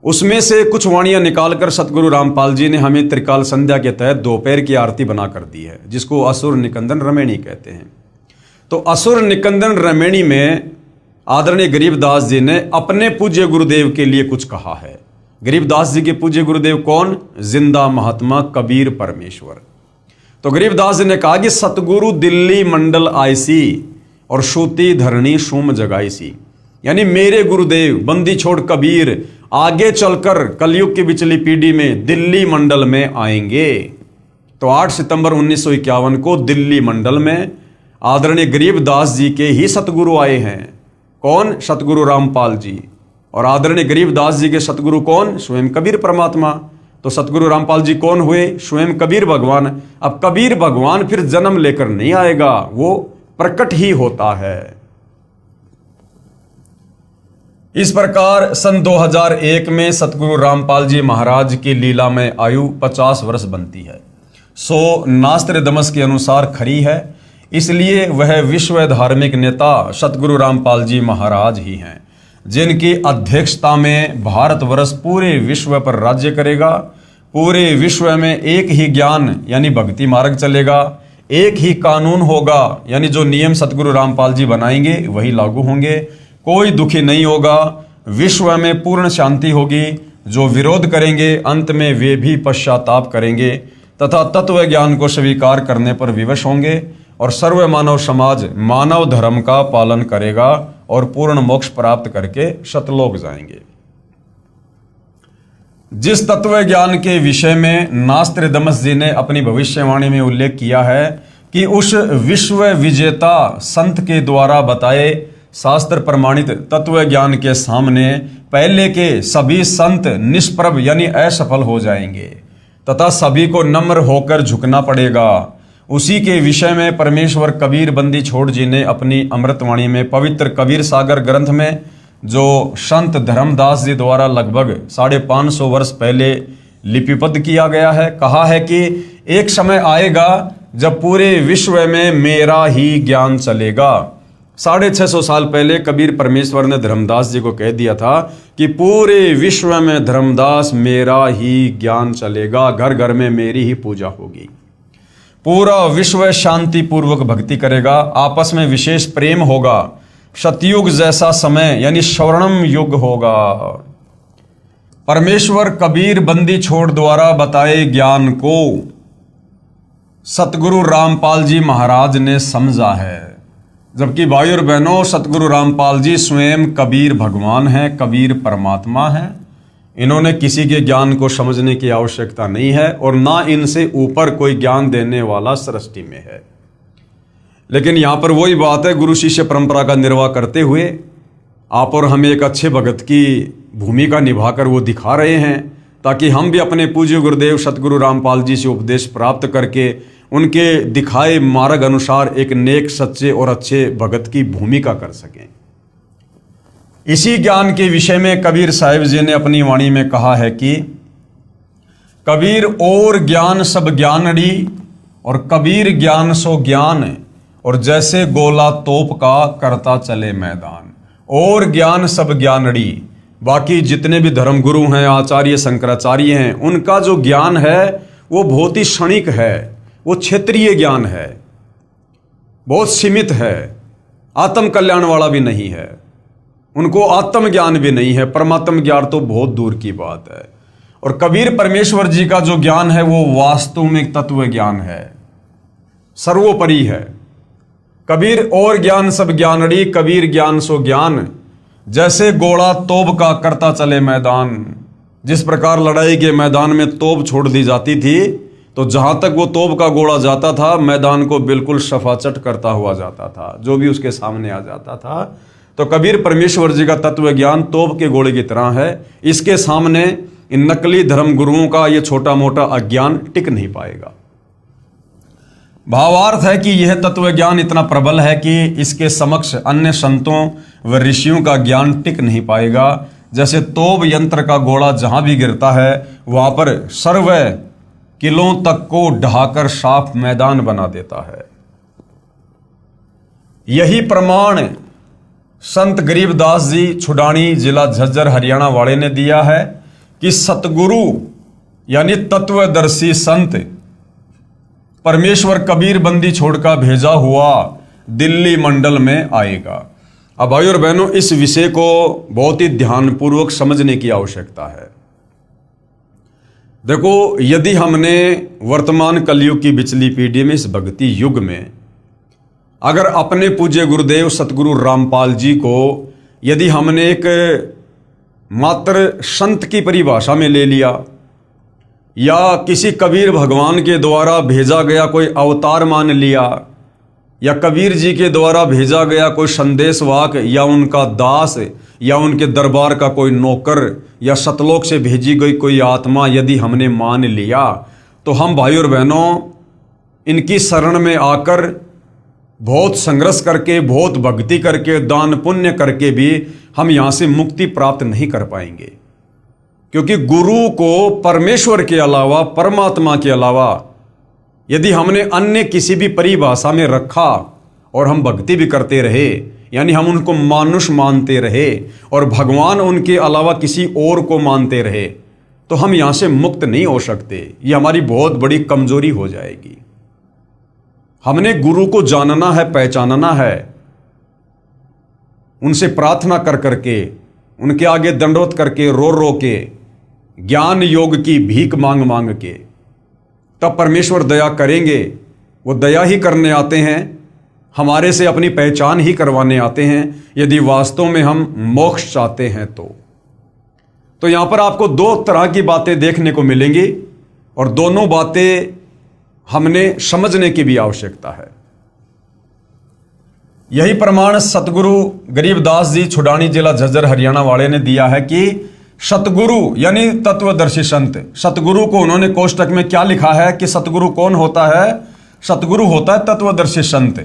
उसमें से कुछ वाणियां निकालकर सतगुरु रामपाल जी ने हमें त्रिकाल संध्या के तहत दोपहर की आरती बना कर दी है, जिसको असुर निकंदन रमेणी कहते हैं। तो असुर निकंदन रमेणी में आदरणीय गरीबदास जी ने अपने पूज्य गुरुदेव के लिए कुछ कहा है। गरीबदास जी के पूज्य गुरुदेव कौन? जिंदा महात्मा कबीर परमेश्वर। तो गरीबदास जी ने कहा कि सतगुरु दिल्ली मंडल आईसी और सूती धरणी सूम जगाईसी, यानी मेरे गुरुदेव बंदी छोड़ कबीर आगे चलकर कलयुग की बिचली पीढ़ी में दिल्ली मंडल में आएंगे। तो 8 सितंबर 1951 को दिल्ली मंडल में आदरणीय गरीबदास जी के ही सतगुरु आए हैं। कौन? सतगुरु रामपाल जी। और आदरणीय गरीबदास जी के सतगुरु कौन? स्वयं कबीर परमात्मा। तो सतगुरु रामपाल जी कौन हुए? स्वयं कबीर भगवान। अब कबीर भगवान फिर जन्म लेकर नहीं आएगा, वो प्रकट ही होता है। इस प्रकार सन 2001 में सतगुरु रामपाल जी महाराज की लीला में आयु 50 वर्ष बनती है। सो नास्त्रदमस के अनुसार खरी है, इसलिए वह विश्व धार्मिक नेता सतगुरु रामपाल जी महाराज ही हैं, जिनकी अध्यक्षता में भारतवर्ष पूरे विश्व पर राज्य करेगा। पूरे विश्व में एक ही ज्ञान यानी भक्ति मार्ग चलेगा, एक ही कानून होगा, यानी जो नियम सतगुरु रामपाल जी बनाएंगे वही लागू होंगे। कोई दुखी नहीं होगा, विश्व में पूर्ण शांति होगी। जो विरोध करेंगे अंत में वे भी पश्चाताप करेंगे तथा तत्व ज्ञान को स्वीकार करने पर विवश होंगे और सर्व मानव समाज मानव धर्म का पालन करेगा और पूर्ण मोक्ष प्राप्त करके सतलोक जाएंगे। जिस तत्व ज्ञान के विषय में नास्त्रदमस जी ने अपनी भविष्यवाणी में उल्लेख किया है कि उस विश्व विजेता संत के द्वारा बताए शास्त्र प्रमाणित तत्व ज्ञान के सामने पहले के सभी संत निष्प्रभ यानी असफल हो जाएंगे तथा सभी को नम्र होकर झुकना पड़ेगा। उसी के विषय में परमेश्वर कबीर बंदी छोड़ जी ने अपनी अमृतवाणी में पवित्र कबीर सागर ग्रंथ में, जो संत धर्मदास जी द्वारा लगभग 550 वर्ष पहले लिपिबद्ध किया गया है, कहा है कि एक समय आएगा जब पूरे विश्व में मेरा ही ज्ञान चलेगा। 650 साल पहले कबीर परमेश्वर ने धर्मदास जी को कह दिया था कि पूरे विश्व में धर्मदास मेरा ही ज्ञान चलेगा, घर घर में मेरी ही पूजा होगी, पूरा विश्व शांति पूर्वक भक्ति करेगा, आपस में विशेष प्रेम होगा, सतयुग जैसा समय यानी स्वर्णम युग होगा। परमेश्वर कबीर बंदी छोड़ द्वारा बताए ज्ञान को सतगुरु रामपाल जी महाराज ने समझा है, जबकि भाई और बहनों सतगुरु रामपाल जी स्वयं कबीर भगवान हैं, कबीर परमात्मा हैं। इन्होंने किसी के ज्ञान को समझने की आवश्यकता नहीं है और ना इनसे ऊपर कोई ज्ञान देने वाला सृष्टि में है। लेकिन यहाँ पर वही बात है, गुरु शिष्य परंपरा का निर्वाह करते हुए आप और हम एक अच्छे भगत की भूमिका निभाकर वो दिखा रहे हैं, ताकि हम भी अपने पूज्य गुरुदेव सतगुरु रामपाल जी से उपदेश प्राप्त करके उनके दिखाए मार्ग अनुसार एक नेक सच्चे और अच्छे भगत की भूमिका कर सकें। इसी ज्ञान के विषय में कबीर साहिब जी ने अपनी वाणी में कहा है कि कबीर और ज्ञान सब ज्ञानड़ी और कबीर ज्ञान सो ज्ञान, और जैसे गोला तोप का करता चले मैदान। और ज्ञान सब ज्ञानड़ी, बाकी जितने भी धर्मगुरु हैं, आचार्य शंकराचार्य हैं, उनका जो ज्ञान है वो बहुत ही क्षणिक है, वो क्षेत्रीय ज्ञान है, बहुत सीमित है, आत्म कल्याण वाला भी नहीं है, उनको आत्म ज्ञान भी नहीं है, परमात्म ज्ञान तो बहुत दूर की बात है। और कबीर परमेश्वर जी का जो ज्ञान है वो वास्तविक तत्व ज्ञान है, सर्वोपरि है। कबीर और ज्ञान सब ज्ञानड़ी, कबीर ज्ञान सो ज्ञान, जैसे गोला तोप का करता चले मैदान। जिस प्रकार लड़ाई के मैदान में तोप छोड़ दी जाती थी तो जहां तक वो तोप का गोला जाता था मैदान को बिल्कुल सफाचट करता हुआ जाता था, जो भी उसके सामने आ जाता था। तो कबीर परमेश्वर जी का तत्व ज्ञान तोप के गोले की तरह है, इसके सामने इन नकली धर्म गुरुओं का ये छोटा मोटा अज्ञान टिक नहीं पाएगा। भावार्थ है कि यह तत्व ज्ञान इतना प्रबल है कि इसके समक्ष अन्य संतों व ऋषियों का ज्ञान टिक नहीं पाएगा। जैसे तोप यंत्र का गोला जहां भी गिरता है वहां पर सर्व किलों तक को ढहाकर साफ मैदान बना देता है। यही प्रमाण संत गरीबदास जी छुडानी जिला झज्जर हरियाणा वाले ने दिया है कि सतगुरु यानी तत्वदर्शी संत परमेश्वर कबीर बंदी छोड़कर भेजा हुआ दिल्ली मंडल में आएगा। अब भाई और बहनों, इस विषय को बहुत ही ध्यानपूर्वक समझने की आवश्यकता है। देखो, यदि हमने वर्तमान कलयुग की बिचली पीढ़ी में, इस भक्ति युग में, अगर अपने पूज्य गुरुदेव सतगुरु रामपाल जी को यदि हमने एक मात्र संत की परिभाषा में ले लिया, या किसी कबीर भगवान के द्वारा भेजा गया कोई अवतार मान लिया, या कबीर जी के द्वारा भेजा गया कोई संदेशवाहक, या उनका दास, या उनके दरबार का कोई नौकर, या सतलोक से भेजी गई कोई आत्मा यदि हमने मान लिया, तो हम भाई और बहनों इनकी शरण में आकर बहुत संघर्ष करके, बहुत भक्ति करके, दान पुण्य करके भी हम यहाँ से मुक्ति प्राप्त नहीं कर पाएंगे। क्योंकि गुरु को परमेश्वर के अलावा, परमात्मा के अलावा यदि हमने अन्य किसी भी परिभाषा में रखा और हम भक्ति भी करते रहे, यानी हम उनको मानुष मानते रहे और भगवान उनके अलावा किसी और को मानते रहे, तो हम यहाँ से मुक्त नहीं हो सकते। ये हमारी बहुत बड़ी कमजोरी हो जाएगी। हमने गुरु को जानना है, पहचानना है, उनसे प्रार्थना कर करके, उनके आगे दंडवत करके, रो रो के, ज्ञान योग की भीख मांग मांग के, तब परमेश्वर दया करेंगे। वो दया ही करने आते हैं, हमारे से अपनी पहचान ही करवाने आते हैं, यदि वास्तव में हम मोक्ष चाहते हैं तो यहां पर आपको दो तरह की बातें देखने को मिलेंगी और दोनों बातें हमने समझने की भी आवश्यकता है। यही प्रमाण सतगुरु गरीबदास जी छुडानी जिला झज्जर हरियाणा वाले ने दिया है कि सतगुरु यानी तत्वदर्शी संत, सतगुरु को उन्होंने कोष्टक में क्या लिखा है कि सतगुरु कौन होता है? सतगुरु होता है तत्वदर्शी संत।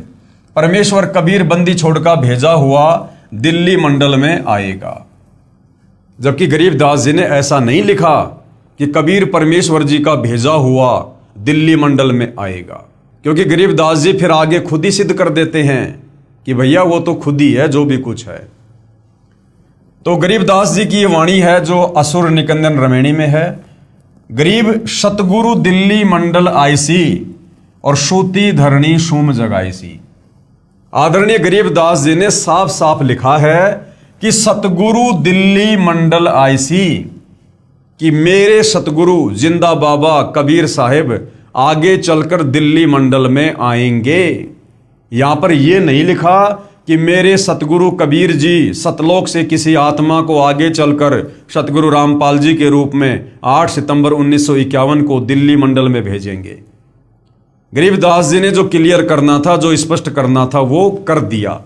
परमेश्वर कबीर बंदी छोड़कर भेजा हुआ दिल्ली मंडल में आएगा। जबकि गरीबदास जी ने ऐसा नहीं लिखा कि कबीर परमेश्वर जी का भेजा हुआ दिल्ली मंडल में आएगा, क्योंकि गरीबदास जी फिर आगे खुद ही सिद्ध कर देते हैं कि भैया वो तो खुद ही है जो भी कुछ है। तो गरीबदास जी की ये वाणी है जो असुर निकंदन रमेणी में है। गरीब सतगुरु दिल्ली मंडल आईसी और सूती धरणी सूम जगाईसी। आदरणीय गरीबदास जी ने साफ साफ लिखा है कि सतगुरु दिल्ली मंडल आईसी, कि मेरे सतगुरु जिंदा बाबा कबीर साहिब आगे चलकर दिल्ली मंडल में आएंगे। यहां पर यह नहीं लिखा कि मेरे सतगुरु कबीर जी सतलोक से किसी आत्मा को आगे चलकर सतगुरु रामपाल जी के रूप में 8 सितंबर 1951 को दिल्ली मंडल में भेजेंगे। गरीबदास जी ने जो क्लियर करना था, जो स्पष्ट करना था, वो कर दिया।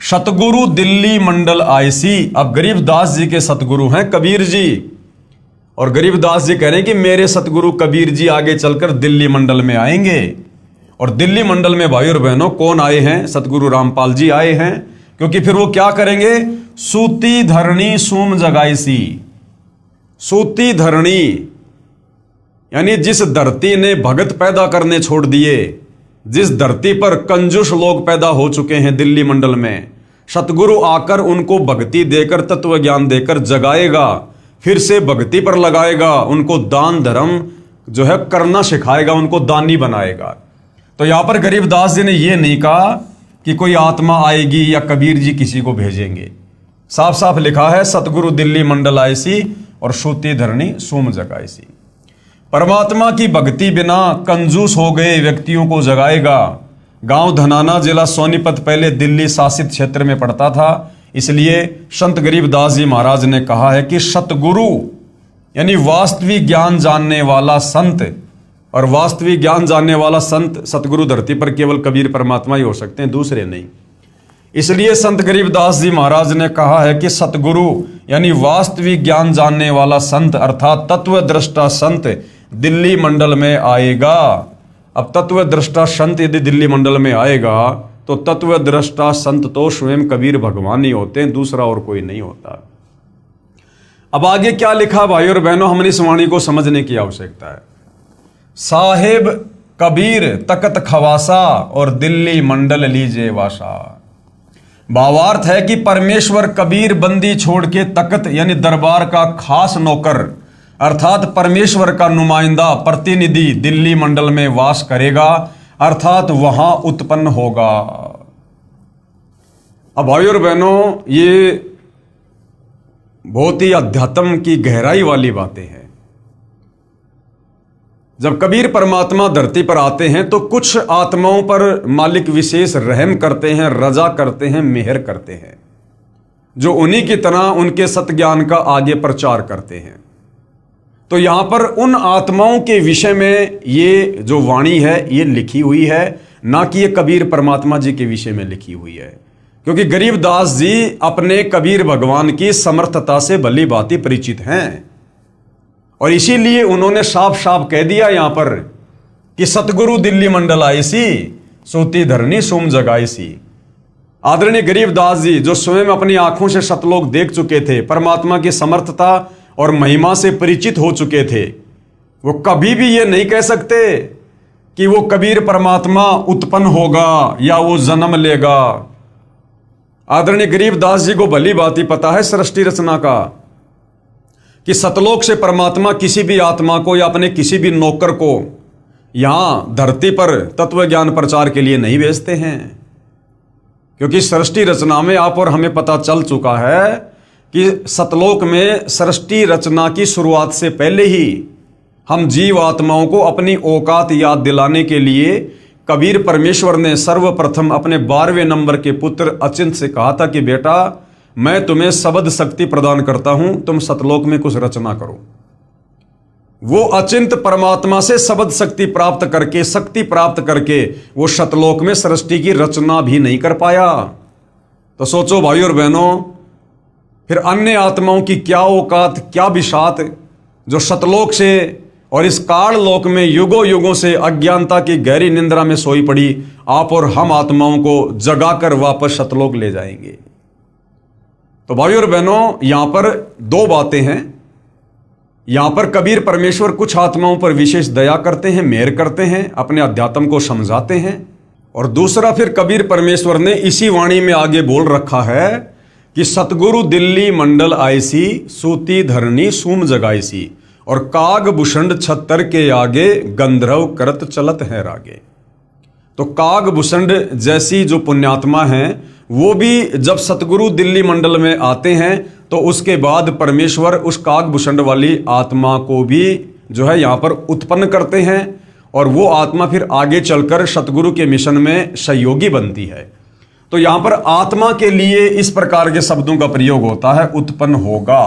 सतगुरु दिल्ली मंडल आईसी। अब गरीबदास जी के सतगुरु हैं कबीर जी, और गरीबदास जी कह रहे हैं कि मेरे सतगुरु कबीर जी आगे चलकर दिल्ली मंडल में आएंगे। और दिल्ली मंडल में भाई और बहनों कौन आए हैं? सतगुरु रामपाल जी आए हैं। क्योंकि फिर वो क्या करेंगे? सूती धरणी सूम जगाईसी। सूती धरणी यानी जिस धरती ने भगत पैदा करने छोड़ दिए, जिस धरती पर कंजूस लोग पैदा हो चुके हैं दिल्ली मंडल में, सतगुरु आकर उनको भक्ति देकर, तत्व ज्ञान देकर जगाएगा, फिर से भक्ति पर लगाएगा, उनको दान धर्म जो है करना सिखाएगा, उनको दानी बनाएगा। तो यहां पर गरीबदास जी ने यह नहीं कहा कि कोई आत्मा आएगी या कबीर जी किसी को भेजेंगे। साफ साफ लिखा है सतगुरु दिल्ली मंडल आईसी और सूती धरणी सूम जगाईसी। परमात्मा की भक्ति बिना कंजूस हो गए व्यक्तियों को जगाएगा। गांव धनाना जिला सोनीपत पहले दिल्ली शासित क्षेत्र में पड़ता था, इसलिए संत गरीबदास जी महाराज ने कहा है कि सतगुरु यानी वास्तविक ज्ञान जानने वाला संत, और वास्तविक ज्ञान जानने वाला संत सतगुरु धरती पर केवल कबीर परमात्मा ही हो सकते हैं, दूसरे नहीं। इसलिए संत गरीबदास जी महाराज ने कहा है कि सतगुरु यानी वास्तविक ज्ञान जानने वाला संत अर्थात तत्वदृष्टा संत दिल्ली मंडल में आएगा। अब तत्वदृष्टा संत यदि दिल्ली मंडल में आएगा तो तत्वदृष्टा संत तो स्वयं कबीर भगवान ही होते हैं, दूसरा और कोई नहीं होता। अब आगे क्या लिखा भाई और बहनों, हमने इस वाणी को समझने की आवश्यकता है। साहेब कबीर तकत खवासा और दिल्ली मंडल लीजे वासा। भावार्थ है कि परमेश्वर कबीर बंदी छोड़ के तकत यानी दरबार का खास नौकर अर्थात परमेश्वर का नुमाइंदा प्रतिनिधि दिल्ली मंडल में वास करेगा, अर्थात वहां उत्पन्न होगा। अब भाई और बहनों, ये बहुत ही अध्यात्म की गहराई वाली बातें हैं। जब कबीर परमात्मा धरती पर आते हैं तो कुछ आत्माओं पर मालिक विशेष रहम करते हैं, रजा करते हैं, मेहर करते हैं। जो उन्हीं की तरह उनके सत्ज्ञान का आगे प्रचार करते हैं। तो यहां पर उन आत्माओं के विषय में ये जो वाणी है ये लिखी हुई है, ना कि ये कबीर परमात्मा जी के विषय में लिखी हुई है। क्योंकि गरीबदास जी अपने कबीर भगवान की समर्थता से भली भांति परिचित हैं और इसीलिए उन्होंने साफ साफ कह दिया यहां पर कि सतगुरु दिल्ली मंडल आई सी, सूती धरनी सोम जगाई सी। आदरणीय गरीबदास जी जो स्वयं अपनी आंखों से सतलोक देख चुके थे, परमात्मा की समर्थता और महिमा से परिचित हो चुके थे, वो कभी भी ये नहीं कह सकते कि वो कबीर परमात्मा उत्पन्न होगा या वो जन्म लेगा। आदरणीय गरीबदास जी को भली भांति पता है सृष्टि रचना का कि सतलोक से परमात्मा किसी भी आत्मा को या अपने किसी भी नौकर को यहां धरती पर तत्व ज्ञान प्रचार के लिए नहीं भेजते हैं। क्योंकि सृष्टि रचना में आप और हमें पता चल चुका है कि सतलोक में सृष्टि रचना की शुरुआत से पहले ही हम जीव आत्माओं को अपनी औकात याद दिलाने के लिए कबीर परमेश्वर ने सर्वप्रथम अपने 12वें नंबर के पुत्र अचिंत से कहा था कि बेटा मैं तुम्हें शब्द शक्ति प्रदान करता हूं, तुम सतलोक में कुछ रचना करो। वो अचिंत परमात्मा से शब्द शक्ति प्राप्त करके, शक्ति प्राप्त करके वो सतलोक में सृष्टि की रचना भी नहीं कर पाया। तो सोचो भाई और बहनों, फिर अन्य आत्माओं की क्या औकात, क्या बिशात जो सतलोक से और इस काल लोक में युगों युगों से अज्ञानता की गहरी निंद्रा में सोई पड़ी आप और हम आत्माओं को जगाकर वापस सतलोक ले जाएंगे। तो भाई और बहनों, यहां पर दो बातें हैं। यहां पर कबीर परमेश्वर कुछ आत्माओं पर विशेष दया करते हैं, मेहर करते हैं, अपने अध्यात्म को समझाते हैं। और दूसरा फिर कबीर परमेश्वर ने इसी वाणी में आगे बोल रखा है कि सतगुरु दिल्ली मंडल आईसी, सूती धरनी सूम जगाईसी, और काग भूषण छत्तर के आगे गंधर्व करत चलत है रागे। तो काग भूषण जैसी जो पुण्यात्मा हैं वो भी जब सतगुरु दिल्ली मंडल में आते हैं तो उसके बाद परमेश्वर उस काग भूषण वाली आत्मा को भी जो है यहाँ पर उत्पन्न करते हैं और वो आत्मा फिर आगे चलकर सतगुरु के मिशन में सहयोगी बनती है। तो यहाँ पर आत्मा के लिए इस प्रकार के शब्दों का प्रयोग होता है, उत्पन्न होगा।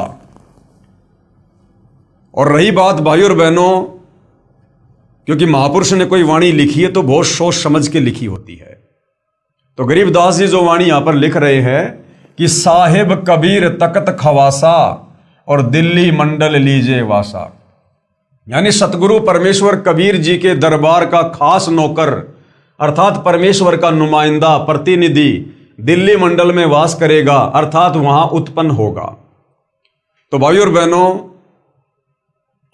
और रही बात भाई और बहनों, क्योंकि महापुरुष ने कोई वाणी लिखी है तो बहुत सोच समझ के लिखी होती है। तो गरीबदास जी जो वाणी यहां पर लिख रहे हैं कि साहिब कबीर तकत खवासा और दिल्ली मंडल लीजे वासा, यानी सतगुरु परमेश्वर कबीर जी के दरबार का खास नौकर अर्थात परमेश्वर का नुमाइंदा प्रतिनिधि दिल्ली मंडल में वास करेगा, अर्थात वहां उत्पन्न होगा। तो भाई और बहनों,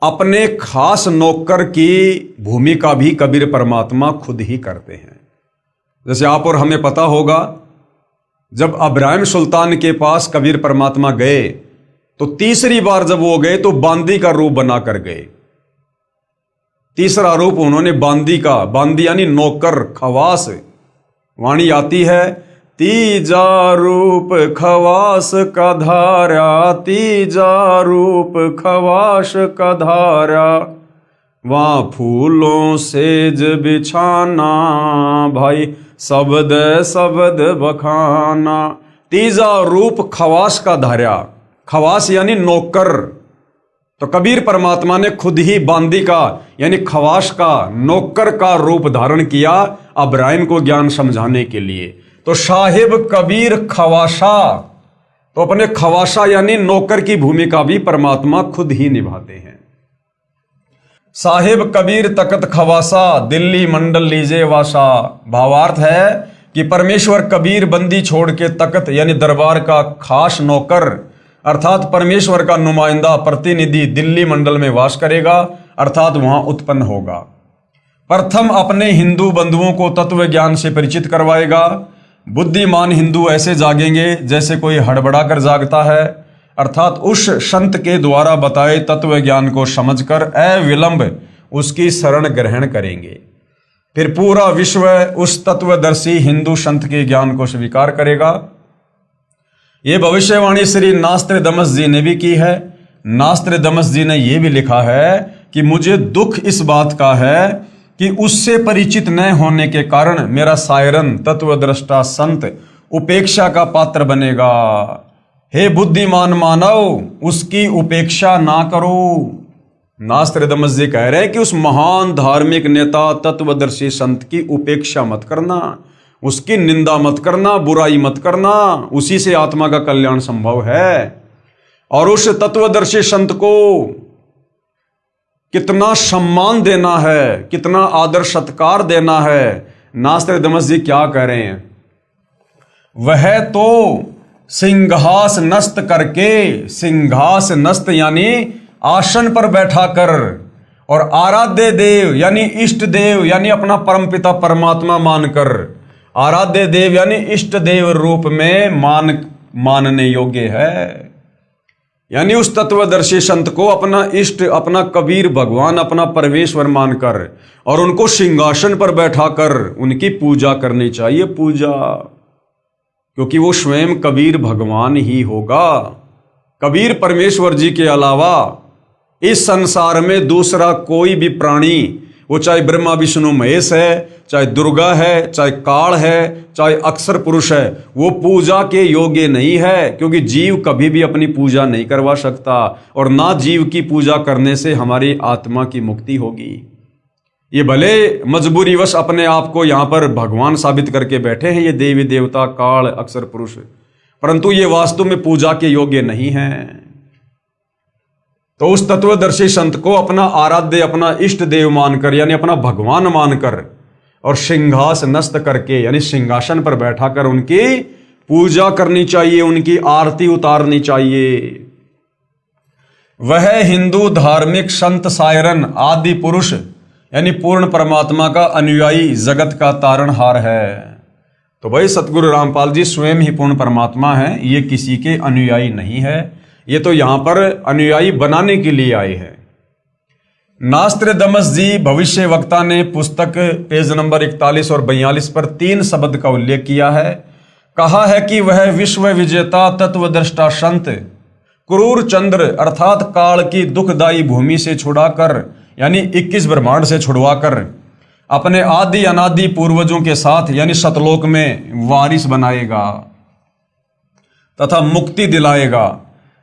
अपने खास नौकर की भूमिका भी कबीर परमात्मा खुद ही करते हैं। जैसे आप और हमें पता होगा, जब इब्राहिम सुल्तान के पास कबीर परमात्मा गए तो तीसरी बार जब वो गए तो बांदी का रूप बनाकर गए। तीसरा रूप उन्होंने बांदी का, बांदी यानी नौकर, खवास। वाणी आती है तीजा रूप खवास का धारा, तीजा रूप खवास का धारा, वहां फूलों सेज बिछाना, भाई शब्द शब्द बखाना। तीजा रूप खवास का धारा, खवास यानी नौकर। तो कबीर परमात्मा ने खुद ही बांदी का यानी खवास का, नौकर का रूप धारण किया इब्राहिम को ज्ञान समझाने के लिए। तो साहिब कबीर खवासा, तो अपने खवासा यानी नौकर की भूमिका भी परमात्मा खुद ही निभाते हैं। साहिब कबीर तकत खवासा, दिल्ली मंडल लीजे वासा। भावार्थ है कि परमेश्वर कबीर बंदी छोड़ के तकत यानी दरबार का खास नौकर अर्थात परमेश्वर का नुमाइंदा प्रतिनिधि दिल्ली मंडल में वास करेगा, अर्थात वहां उत्पन्न होगा। प्रथम अपने हिंदू बंधुओं को तत्व ज्ञान से परिचित करवाएगा। बुद्धिमान हिंदू ऐसे जागेंगे जैसे कोई हड़बड़ा कर जागता है, अर्थात उस संत के द्वारा बताए तत्व ज्ञान को समझकर अविलंब उसकी शरण ग्रहण करेंगे। फिर पूरा विश्व उस तत्वदर्शी हिंदू संत के ज्ञान को स्वीकार करेगा। यह भविष्यवाणी श्री नास्त्रदमस जी ने भी की है। नास्त्रदमस जी ने यह भी लिखा है कि मुझे दुख इस बात का है कि उससे परिचित न होने के कारण मेरा सायरन तत्वदृष्टा संत उपेक्षा का पात्र बनेगा। हे बुद्धिमान मानव उसकी उपेक्षा ना करो। नास्त्रदामस जी कह रहे हैं कि उस महान धार्मिक नेता तत्वदर्शी संत की उपेक्षा मत करना, उसकी निंदा मत करना, बुराई मत करना, उसी से आत्मा का कल्याण संभव है। और उस तत्वदर्शी संत को कितना सम्मान देना है, कितना आदर सत्कार देना है। नास्त्रदामस जी क्या कह रहे हैं, वह तो सिंहास नस्त करके, सिंहास नस्त यानी आसन पर बैठा कर, और आराध्य देव यानी इष्ट देव यानी अपना परमपिता परमात्मा मानकर, आराध्य देव यानी इष्ट देव रूप में मानने योग्य है। यानी उस तत्वदर्शी संत को अपना इष्ट, अपना कबीर भगवान, अपना परमेश्वर मानकर और उनको सिंहासन पर बैठाकर उनकी पूजा करनी चाहिए। पूजा, क्योंकि वो स्वयं कबीर भगवान ही होगा। कबीर परमेश्वर जी के अलावा इस संसार में दूसरा कोई भी प्राणी, वो चाहे ब्रह्मा विष्णु महेश है, चाहे दुर्गा है, चाहे काल है, चाहे अक्षर पुरुष है, वो पूजा के योग्य नहीं है। क्योंकि जीव कभी भी अपनी पूजा नहीं करवा सकता, और ना जीव की पूजा करने से हमारी आत्मा की मुक्ति होगी। ये भले मजबूरीवश अपने आप को यहाँ पर भगवान साबित करके बैठे हैं, ये देवी देवता काल अक्षर पुरुष, परंतु ये वास्तव में पूजा के योग्य नहीं है। तो उस तत्वदर्शी संत को अपना आराध्य, अपना इष्ट देव मानकर यानी अपना भगवान मानकर और सिंहास नस्त करके यानी सिंहासन पर बैठाकर उनकी पूजा करनी चाहिए, उनकी आरती उतारनी चाहिए। वह हिंदू धार्मिक संत सायरन आदि पुरुष यानी पूर्ण परमात्मा का अनुयायी जगत का तारणहार है। तो भाई सतगुरु रामपाल जी स्वयं ही पूर्ण परमात्मा हैं, ये किसी के अनुयायी नहीं है, ये तो यहां पर अनुयायी बनाने के लिए आए हैं। नास्त्रदामस जी भविष्य वक्ता ने पुस्तक पेज नंबर 41 और 42 पर 3 शब्द का उल्लेख किया है। कहा है कि वह विश्व विजेता तत्वदृष्टा संत क्रूर चंद्र अर्थात काल की दुखदायी भूमि से छुड़ाकर यानी 21 ब्रह्मांड से छुड़वाकर अपने आदि अनादि पूर्वजों के साथ यानी सतलोक में वारिस बनाएगा तथा मुक्ति दिलाएगा।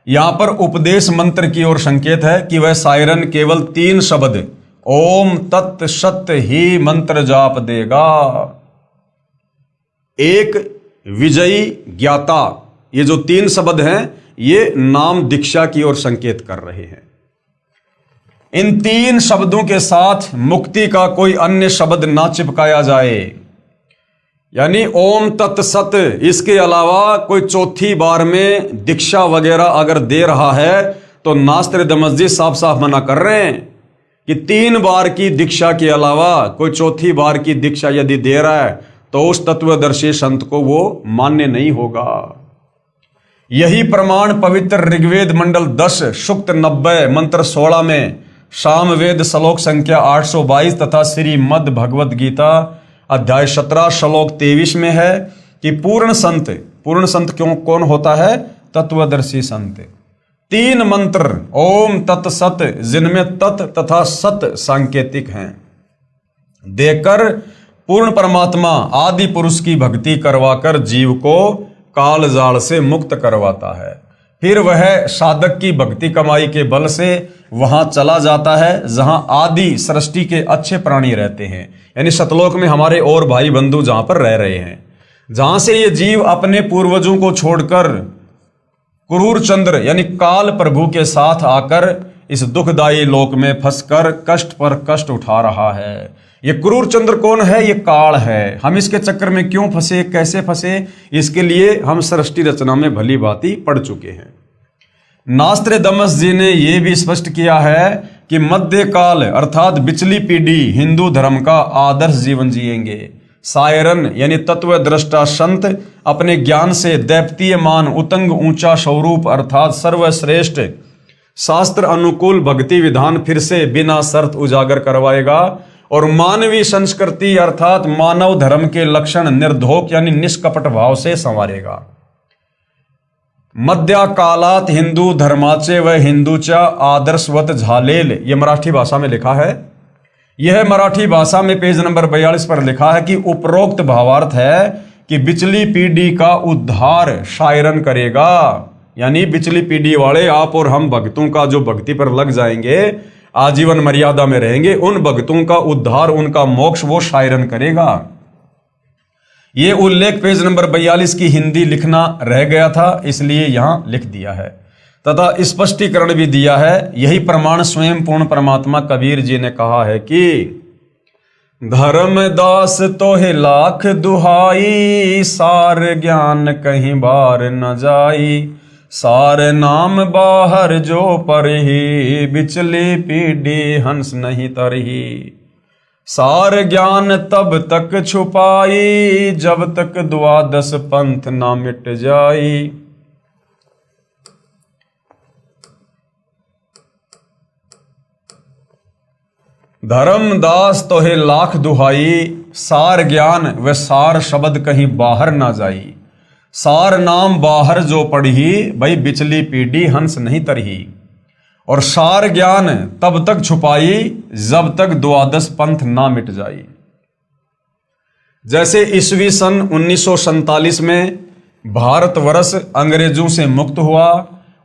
यहां पर उपदेश मंत्र की ओर संकेत है कि वह सायरन केवल 3 शब्द ओम तत् सत ही मंत्र जाप देगा। एक विजयी ज्ञाता, ये जो 3 शब्द हैं ये नाम दीक्षा की ओर संकेत कर रहे हैं। इन 3 शब्दों के साथ मुक्ति का कोई अन्य शब्द ना चिपकाया जाए, यानी ओम तत् सत, इसके अलावा कोई चौथी बार में दीक्षा वगैरह अगर दे रहा है तो नास्त्रदामस जी साफ साफ मना कर रहे हैं कि 3 बार की दीक्षा के अलावा कोई चौथी बार की दीक्षा यदि दे रहा है तो उस तत्वदर्शी संत को वो मान्य नहीं होगा। यही प्रमाण पवित्र ऋग्वेद मंडल 10 सूक्त 90 मंत्र 16 में, सामवेद श्लोक संख्या 822 तथा श्रीमद् भगवद गीता अध्याय 17 श्लोक 23 में है कि पूर्ण संत क्यों कौन होता है? तत्वदर्शी संत। 3 मंत्र ओम तत् सत जिनमें तत् तथा सत सांकेतिक हैं देकर पूर्ण परमात्मा आदि पुरुष की भक्ति करवाकर जीव को काल जाल से मुक्त करवाता है। फिर वह साधक की भक्ति कमाई के बल से वहां चला जाता है जहां आदि सृष्टि के अच्छे प्राणी रहते हैं, यानी सतलोक में हमारे और भाई बंधु जहां पर रह रहे हैं, जहां से ये जीव अपने पूर्वजों को छोड़कर क्रूर चंद्र यानी काल प्रभु के साथ आकर इस दुखदायी लोक में फंसकर कष्ट पर कष्ट उठा रहा है। ये क्रूर चंद्र कौन है? ये काल है। हम इसके चक्कर में क्यों फंसे, कैसे फंसे, इसके लिए हम सृष्टि रचना में भली भांति पढ़ चुके हैं। नास्त्रदामस जी ने यह भी स्पष्ट किया है कि मध्यकाल अर्थात पिछली पीढ़ी हिंदू धर्म का आदर्श जीवन जिएंगे। सायरन यानी तत्वद्रष्टा संत अपने ज्ञान से दैवतीयमान उतंग ऊंचा स्वरूप अर्थात सर्वश्रेष्ठ शास्त्र अनुकूल भक्ति विधान फिर से बिना शर्त उजागर करवाएगा और मानवीय संस्कृति अर्थात मानव धर्म के लक्षण निर्धोक यानी निष्कपट भाव से संवारेगा। मध्या कालात हिंदू धर्माचे व हिंदूच्या आदर्शवत झालेल, ये मराठी भाषा में लिखा है। यह मराठी भाषा में पेज नंबर 42 पर लिखा है कि उपरोक्त भावार्थ है कि पिछली पीढ़ी का उद्धार सायरन करेगा, यानी पिछली पीढ़ी वाले आप और हम भक्तों का जो भक्ति पर लग जाएंगे, आजीवन मर्यादा में रहेंगे, उन भक्तों का उद्धार, उनका मोक्ष वो शायरन करेगा। ये उल्लेख पेज नंबर 42 की हिंदी लिखना रह गया था, इसलिए यहां लिख दिया है तथा स्पष्टीकरण भी दिया है। यही प्रमाण स्वयं पूर्ण परमात्मा कबीर जी ने कहा है कि धर्मदास तोहे लाख दुहाई, सार ज्ञान कहीं बार न जाई, सार नाम बाहर जो परही, बिचली पीढ़ी हंस नहीं तरही, सार ज्ञान तब तक छुपाई, जब तक द्वादश पंथ ना मिट जाई। धर्मदास तोहे लाख दुहाई, सार ज्ञान व सार शब्द कहीं बाहर ना जाई, सार नाम बाहर जो पढ़ी, भाई बिचली पीढ़ी हंस नहीं तरही, और सार ज्ञान तब तक छुपाई जब तक द्वादश पंथ ना मिट जाई। जैसे ईस्वी सन 1947 में भारतवर्ष अंग्रेजों से मुक्त हुआ,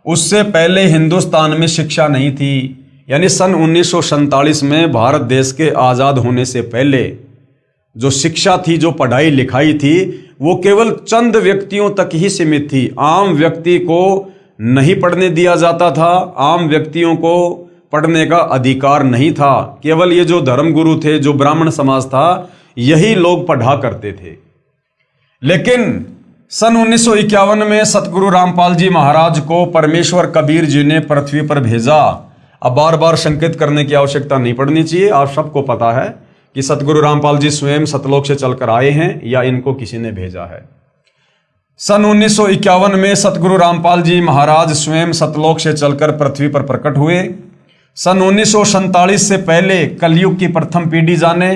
उससे पहले हिंदुस्तान में शिक्षा नहीं थी। यानी सन 1947 में भारत देश के आज़ाद होने से पहले जो शिक्षा थी, जो पढ़ाई लिखाई थी, वो केवल चंद व्यक्तियों तक ही सीमित थी। आम व्यक्ति को नहीं पढ़ने दिया जाता था, आम व्यक्तियों को पढ़ने का अधिकार नहीं था। केवल ये जो धर्मगुरु थे, जो ब्राह्मण समाज था, यही लोग पढ़ा करते थे। लेकिन सन 1951 में सतगुरु रामपाल जी महाराज को परमेश्वर कबीर जी ने पृथ्वी पर भेजा। अब बार बार संकेत करने की आवश्यकता नहीं पड़नी चाहिए, आप सबको पता है कि सतगुरु रामपाल जी स्वयं सतलोक से चलकर आए हैं या इनको किसी ने भेजा है। सन 1951 में सतगुरु रामपाल जी महाराज स्वयं सतलोक से चलकर पृथ्वी पर प्रकट हुए। सन 1947 से पहले कलयुग की प्रथम पीढ़ी जाने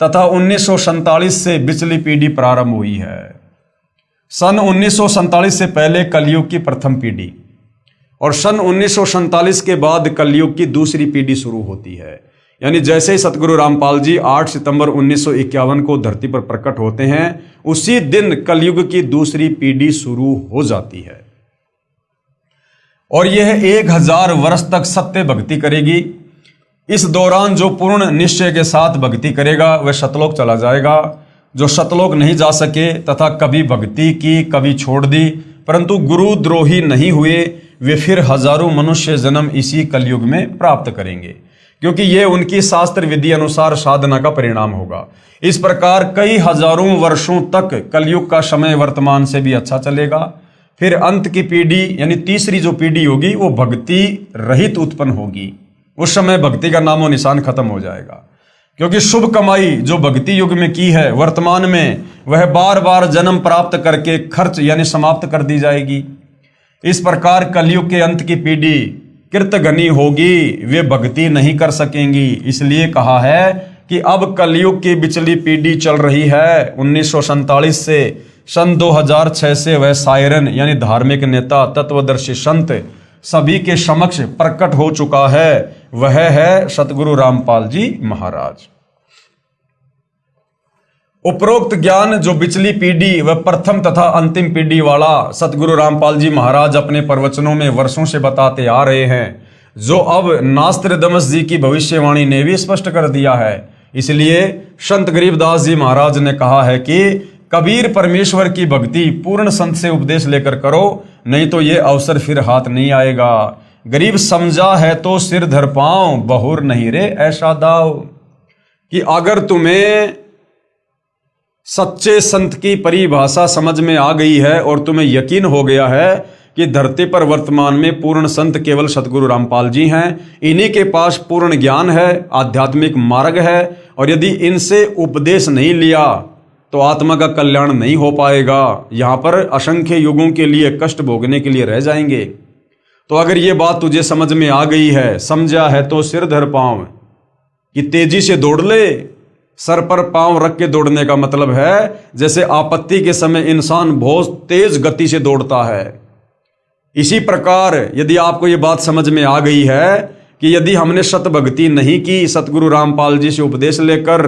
तथा 1947 से बिचली पीढ़ी प्रारंभ हुई है। सन 1947 से पहले कलयुग की प्रथम पीढ़ी और सन 1947 के बाद कलयुग की दूसरी पीढ़ी शुरू होती है। यानी जैसे ही सतगुरु रामपाल जी 8 सितंबर 1951 को धरती पर प्रकट होते हैं, उसी दिन कलयुग की दूसरी पीढ़ी शुरू हो जाती है और यह 1000 वर्ष तक सत्य भक्ति करेगी। इस दौरान जो पूर्ण निश्चय के साथ भक्ति करेगा वह सतलोक चला जाएगा। जो सतलोक नहीं जा सके तथा कभी भक्ति की, कभी छोड़ दी, परंतु गुरु द्रोही नहीं हुए, वे फिर हजारों मनुष्य जन्म इसी कलयुग में प्राप्त करेंगे, क्योंकि ये उनकी शास्त्र विधि अनुसार साधना का परिणाम होगा। इस प्रकार कई हजारों वर्षों तक कलयुग का समय वर्तमान से भी अच्छा चलेगा। फिर अंत की पीढ़ी यानी तीसरी जो पीढ़ी होगी वो भक्ति रहित उत्पन्न होगी। उस समय भक्ति का नामो निशान खत्म हो जाएगा, क्योंकि शुभ कमाई जो भक्ति युग में की है वर्तमान में वह बार बार जन्म प्राप्त करके खर्च यानी समाप्त कर दी जाएगी। इस प्रकार कलयुग के अंत की पीढ़ी कृतघ्नी होगी, वे भक्ति नहीं कर सकेंगी। इसलिए कहा है कि अब कलयुग की बिचली पीढ़ी चल रही है। 1947 से सन 2006 से वह सायरन यानी धार्मिक नेता, तत्वदर्शी संत सभी के समक्ष प्रकट हो चुका है। वह है सतगुरु रामपाल जी महाराज। उपरोक्त ज्ञान जो बिचली पीढ़ी व प्रथम तथा अंतिम पीढ़ी वाला सतगुरु रामपाल जी महाराज अपने प्रवचनों में वर्षों से बताते आ रहे हैं, जो अब नास्त्रदमस जी की भविष्यवाणी ने भी स्पष्ट कर दिया है। इसलिए संत गरीबदास जी महाराज ने कहा है कि कबीर परमेश्वर की भक्ति पूर्ण संत से उपदेश लेकर करो, नहीं तो ये अवसर फिर हाथ नहीं आएगा। गरीब समझा है तो सिर धर पाओ, बहुर नहीं रे ऐसा दाव। कि अगर तुम्हें सच्चे संत की परिभाषा समझ में आ गई है और तुम्हें यकीन हो गया है कि धरती पर वर्तमान में पूर्ण संत केवल सतगुरु रामपाल जी हैं, इन्हीं के पास पूर्ण ज्ञान है, आध्यात्मिक मार्ग है, और यदि इनसे उपदेश नहीं लिया तो आत्मा का कल्याण नहीं हो पाएगा। यहाँ पर असंख्य युगों के लिए कष्ट भोगने के लिए रह जाएंगे। तो अगर ये बात तुझे समझ में आ गई है, समझा है तो सिर धर पाँव, कि तेजी से दौड़ ले। सर पर पांव रख के दौड़ने का मतलब है जैसे आपत्ति के समय इंसान बहुत तेज गति से दौड़ता है। इसी प्रकार यदि आपको ये बात समझ में आ गई है कि यदि हमने सत भक्ति नहीं की सतगुरु रामपाल जी से उपदेश लेकर,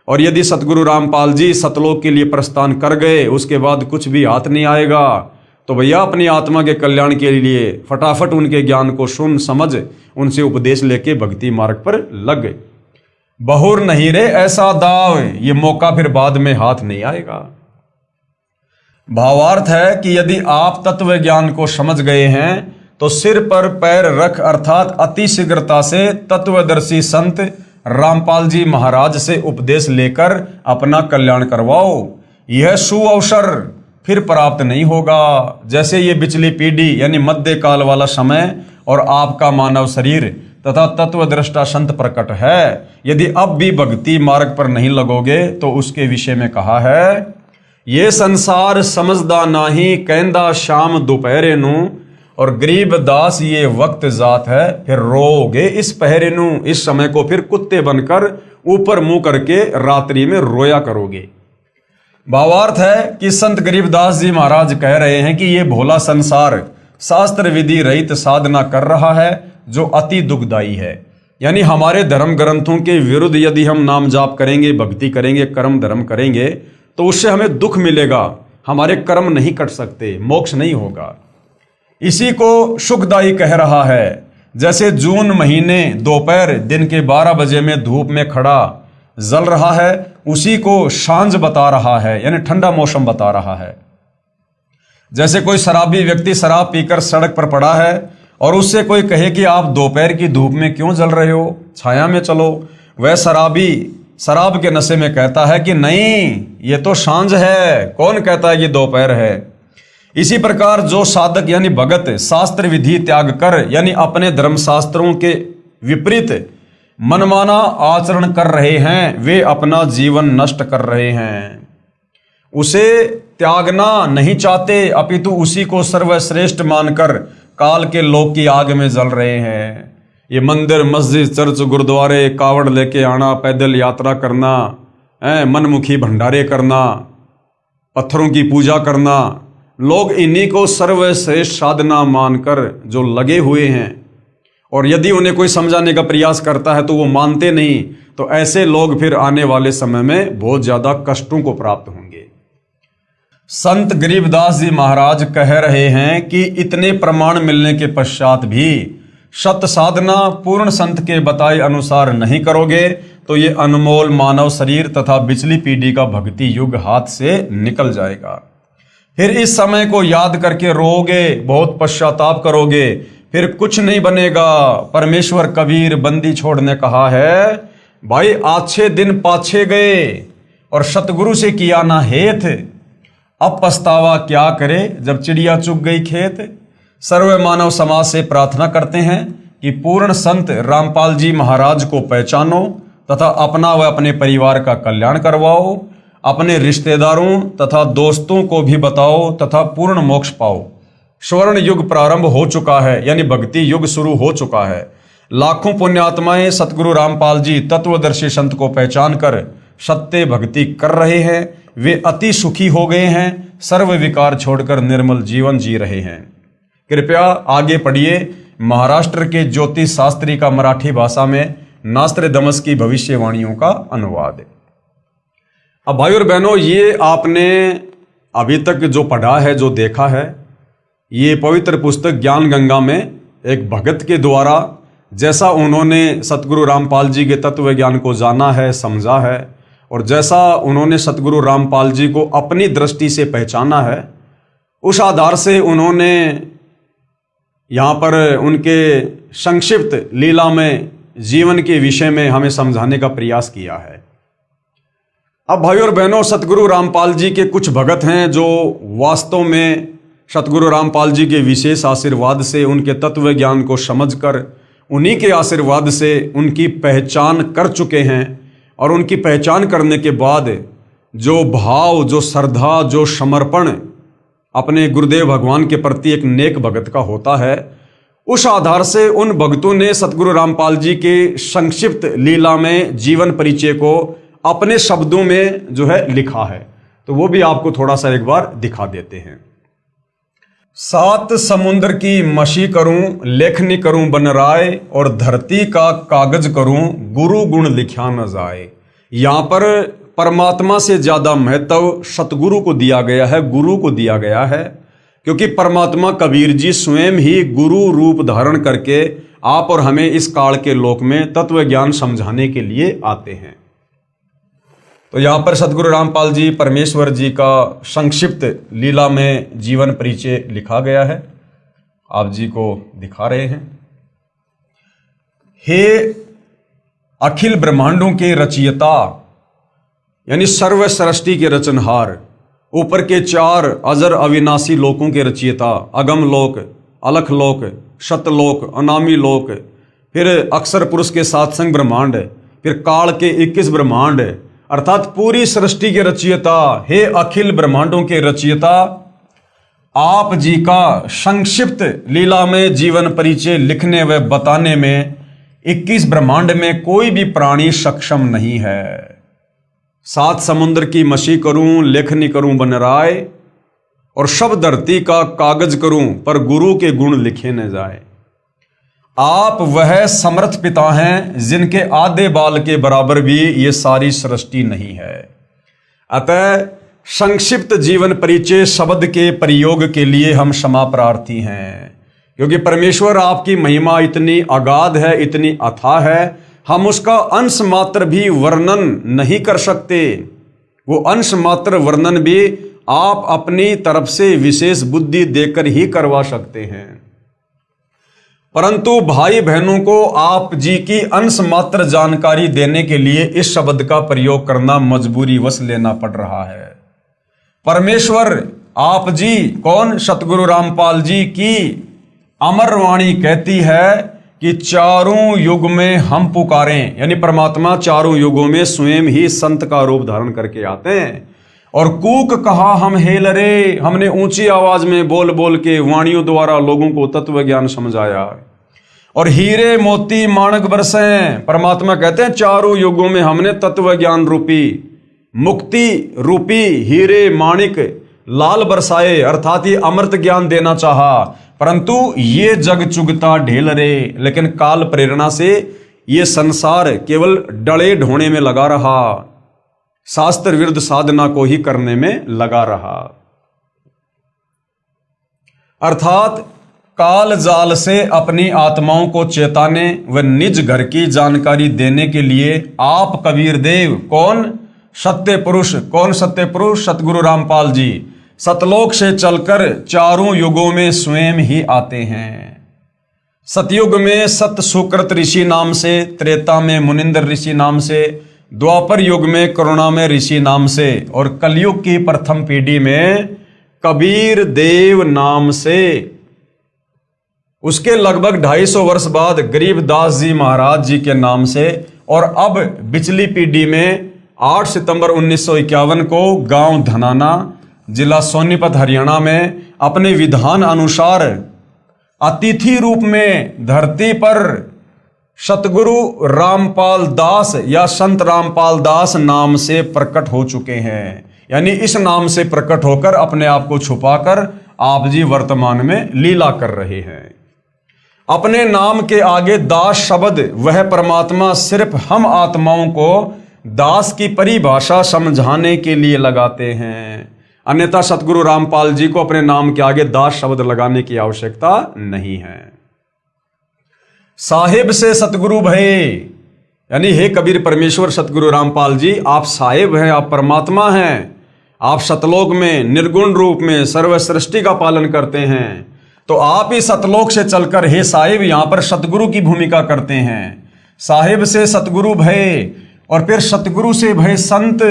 और यदि सतगुरु रामपाल जी सतलोक के लिए प्रस्थान कर गए, उसके बाद कुछ भी हाथ नहीं आएगा, तो भैया अपनी आत्मा के कल्याण के लिए फटाफट उनके ज्ञान को सुन समझ उनसे उपदेश लेके भक्ति मार्ग पर लग गए। बहुर नहीं रे ऐसा दाव, ये मौका फिर बाद में हाथ नहीं आएगा। भावार्थ है कि यदि आप तत्व ज्ञान को समझ गए हैं तो सिर पर पैर रख अर्थात अति शीघ्रता से तत्वदर्शी संत रामपाल जी महाराज से उपदेश लेकर अपना कल्याण करवाओ। यह सुअवसर फिर प्राप्त नहीं होगा। जैसे ये पिछली पीढ़ी यानी मध्य काल वाला समय और आपका मानव शरीर तथा तत्वदृष्टा संत प्रकट है। यदि अब भी भक्ति मार्ग पर नहीं लगोगे तो उसके विषय में कहा है, ये संसार समझदा नाही कहंदा शाम दोपहरे नू, और गरीब दास ये वक्त जात है फिर रोगे इस पहरे नू। इस समय को फिर कुत्ते बनकर ऊपर मुंह करके रात्रि में रोया करोगे। भावार्थ है कि संत गरीबदास जी महाराज कह रहे हैं कि ये भोला संसार शास्त्र विधि रहित साधना कर रहा है जो अति दुखदायी है। यानी हमारे धर्म ग्रंथों के विरुद्ध यदि हम नाम जाप करेंगे, भक्ति करेंगे, कर्म धर्म करेंगे तो उससे हमें दुख मिलेगा, हमारे कर्म नहीं कट सकते, मोक्ष नहीं होगा। इसी को सुखदायी कह रहा है। जैसे जून महीने दोपहर दिन के 12 बजे में धूप में खड़ा जल रहा है, उसी को सांझ बता रहा है यानी ठंडा मौसम बता रहा है। जैसे कोई शराबी व्यक्ति शराब पीकर सड़क पर पड़ा है और उससे कोई कहे कि आप दोपहर की धूप में क्यों जल रहे हो, छाया में चलो, वह शराबी शराब के नशे में कहता है कि नहीं ये तो सांझ है, कौन कहता है कि दोपहर है। इसी प्रकार जो साधक यानी भगत शास्त्र विधि त्याग कर यानी अपने धर्म शास्त्रों के विपरीत मनमाना आचरण कर रहे हैं, वे अपना जीवन नष्ट कर रहे हैं। उसे त्यागना नहीं चाहते अपितु उसी को सर्वश्रेष्ठ मानकर काल के लोक की आग में जल रहे हैं। ये मंदिर मस्जिद चर्च गुरुद्वारे कावड़ लेके आना, पैदल यात्रा करना, मनमुखी भंडारे करना, पत्थरों की पूजा करना, लोग इन्हीं को सर्वश्रेष्ठ साधना मानकर जो लगे हुए हैं और यदि उन्हें कोई समझाने का प्रयास करता है तो वो मानते नहीं, तो ऐसे लोग फिर आने वाले समय में बहुत ज्यादा कष्टों को प्राप्त होंगे। संत गरीबदास जी महाराज कह रहे हैं कि इतने प्रमाण मिलने के पश्चात भी सत साधना पूर्ण संत के बताए अनुसार नहीं करोगे तो ये अनमोल मानव शरीर तथा पिछली पीढ़ी का भक्ति युग हाथ से निकल जाएगा। फिर इस समय को याद करके रोओगे, बहुत पश्चाताप करोगे, फिर कुछ नहीं बनेगा। परमेश्वर कबीर बंदी छोड़ने कहा है, भाई अच्छे दिन पाछे गए और सतगुरु से किया ना हेत, अब पछतावा क्या करे जब चिड़िया चुग गई खेत। सर्व मानव समाज से प्रार्थना करते हैं कि पूर्ण संत रामपाल जी महाराज को पहचानो तथा अपना व अपने परिवार का कल्याण करवाओ, अपने रिश्तेदारों तथा दोस्तों को भी बताओ तथा पूर्ण मोक्ष पाओ। स्वर्ण युग प्रारंभ हो चुका है यानी भक्ति युग शुरू हो चुका है। लाखों पुण्यात्माएं सतगुरु रामपाल जी तत्वदर्शी संत को पहचान कर सत्य भक्ति कर रहे हैं। वे अति सुखी हो गए हैं, सर्व विकार छोड़कर निर्मल जीवन जी रहे हैं। कृपया आगे पढ़िए महाराष्ट्र के ज्योतिष शास्त्री का मराठी भाषा में नास्ट्रेडमस की भविष्यवाणियों का अनुवाद। अब भाई और बहनों, ये आपने अभी तक जो पढ़ा है, जो देखा है, ये पवित्र पुस्तक ज्ञान गंगा में एक भगत के द्वारा जैसा उन्होंने सतगुरु रामपाल जी के तत्व ज्ञान को जाना है, समझा है, और जैसा उन्होंने सतगुरु रामपाल जी को अपनी दृष्टि से पहचाना है, उस आधार से उन्होंने यहाँ पर उनके संक्षिप्त लीला में जीवन के विषय में हमें समझाने का प्रयास किया है। अब भाई और बहनों, सतगुरु रामपाल जी के कुछ भगत हैं जो वास्तव में सतगुरु रामपाल जी के विशेष आशीर्वाद से उनके तत्व ज्ञान को समझकर उन्हीं के आशीर्वाद से उनकी पहचान कर चुके हैं। और उनकी पहचान करने के बाद जो भाव, जो श्रद्धा, जो समर्पण अपने गुरुदेव भगवान के प्रति एक नेक भगत का होता है, उस आधार से उन भक्तों ने सतगुरु रामपाल जी के संक्षिप्त लीला में जीवन परिचय को अपने शब्दों में जो है लिखा है। तो वो भी आपको थोड़ा सा एक बार दिखा देते हैं। 7 समुद्र की मशी करूं, लेखनी करूं बन राय, और धरती का कागज करूं, गुरु गुण लिखा न जाए। यहाँ पर परमात्मा से ज्यादा महत्व सतगुरु को दिया गया है, गुरु को दिया गया है, क्योंकि परमात्मा कबीर जी स्वयं ही गुरु रूप धारण करके आप और हमें इस काल के लोक में तत्व ज्ञान समझाने के लिए आते हैं। तो यहाँ पर सतगुरु रामपाल जी परमेश्वर जी का संक्षिप्त लीला में जीवन परिचय लिखा गया है, आप जी को दिखा रहे हैं। हे अखिल ब्रह्मांडों के रचयिता, यानी सर्व सृष्टि के रचनहार, ऊपर के 4 अजर अविनाशी लोकों के रचयिता, अगम लोक, अलख लोक, शतलोक, अनामी लोक, फिर अक्षर पुरुष के 7 संग ब्रह्मांड, फिर काल के 21 ब्रह्मांड, अर्थात पूरी सृष्टि के रचयिता, हे अखिल ब्रह्मांडों के रचयिता, आप जी का संक्षिप्त लीला में जीवन परिचय लिखने व बताने में 21 ब्रह्मांड में कोई भी प्राणी सक्षम नहीं है। 7 समुद्र की मशी करूं, लेखनी करूं बन राय, और सब धरती का कागज करूं, पर गुरु के गुण लिखे न जाए। आप वह समर्थ पिता हैं जिनके आधे बाल के बराबर भी ये सारी सृष्टि नहीं है। अतः संक्षिप्त जीवन परिचय शब्द के प्रयोग के लिए हम क्षमा प्रार्थी हैं, क्योंकि परमेश्वर आपकी महिमा इतनी अगाध है, इतनी अथाह है, हम उसका अंश मात्र भी वर्णन नहीं कर सकते। वो अंश मात्र वर्णन भी आप अपनी तरफ से विशेष बुद्धि देकर ही करवा सकते हैं, परंतु भाई बहनों को आप जी की अंश मात्र जानकारी देने के लिए इस शब्द का प्रयोग करना मजबूरी वश लेना पड़ रहा है। परमेश्वर आप जी कौन? सतगुरु रामपाल जी की अमर वाणी कहती है कि चारों युग में हम पुकारें, यानी परमात्मा चारों युगों में स्वयं ही संत का रूप धारण करके आते हैं। और कूक कहा हम हेल रे, हमने ऊंची आवाज में बोल बोल के वाणियों द्वारा लोगों को तत्व ज्ञान समझाया। और हीरे मोती माणक बरसे, परमात्मा कहते हैं चारों युगों में हमने तत्व ज्ञान रूपी, मुक्ति रूपी हीरे माणिक लाल बरसाए, अर्थात ये अमृत ज्ञान देना चाहा, परंतु ये जग चुगता ढेल रे, लेकिन काल प्रेरणा से ये संसार केवल डले ढोने में लगा रहा, शास्त्र विरुद्ध साधना को ही करने में लगा रहा। अर्थात काल जाल से अपनी आत्माओं को चेताने व निज घर की जानकारी देने के लिए आप कबीर देव कौन? सत्य पुरुष। कौन सत्य पुरुष? सतगुरु रामपाल जी सतलोक से चलकर चारों युगों में स्वयं ही आते हैं। सतयुग में सत सुकृत ऋषि नाम से, त्रेता में मुनिंदर ऋषि नाम से, द्वापर युग में करुणा में ऋषि नाम से, और कलयुग की प्रथम पीढ़ी में कबीर देव नाम से। उसके लगभग 250 वर्ष बाद गरीबदास जी महाराज जी के नाम से, और अब पिछली पीढ़ी में 8 सितंबर 1951 को गांव धनाना, जिला सोनीपत हरियाणा में अपने विधान अनुसार अतिथि रूप में धरती पर सतगुरु रामपाल दास या संत रामपाल दास नाम से प्रकट हो चुके हैं। यानी इस नाम से प्रकट होकर अपने आप को छुपाकर आप जी वर्तमान में लीला कर रहे हैं। अपने नाम के आगे दास शब्द वह परमात्मा सिर्फ हम आत्माओं को दास की परिभाषा समझाने के लिए लगाते हैं, अन्यथा सतगुरु रामपाल जी को अपने नाम के आगे दास शब्द लगाने की आवश्यकता नहीं है। साहिब से सतगुरु भये, यानी हे कबीर परमेश्वर सतगुरु रामपाल जी, आप साहिब हैं, आप परमात्मा हैं, आप सतलोक में निर्गुण रूप में सर्व सृष्टि का पालन करते हैं। तो आप ही सतलोक से चलकर हे साहिब यहां पर सतगुरु की भूमिका करते हैं। साहिब से सतगुरु भय, और फिर सतगुरु से भय संत,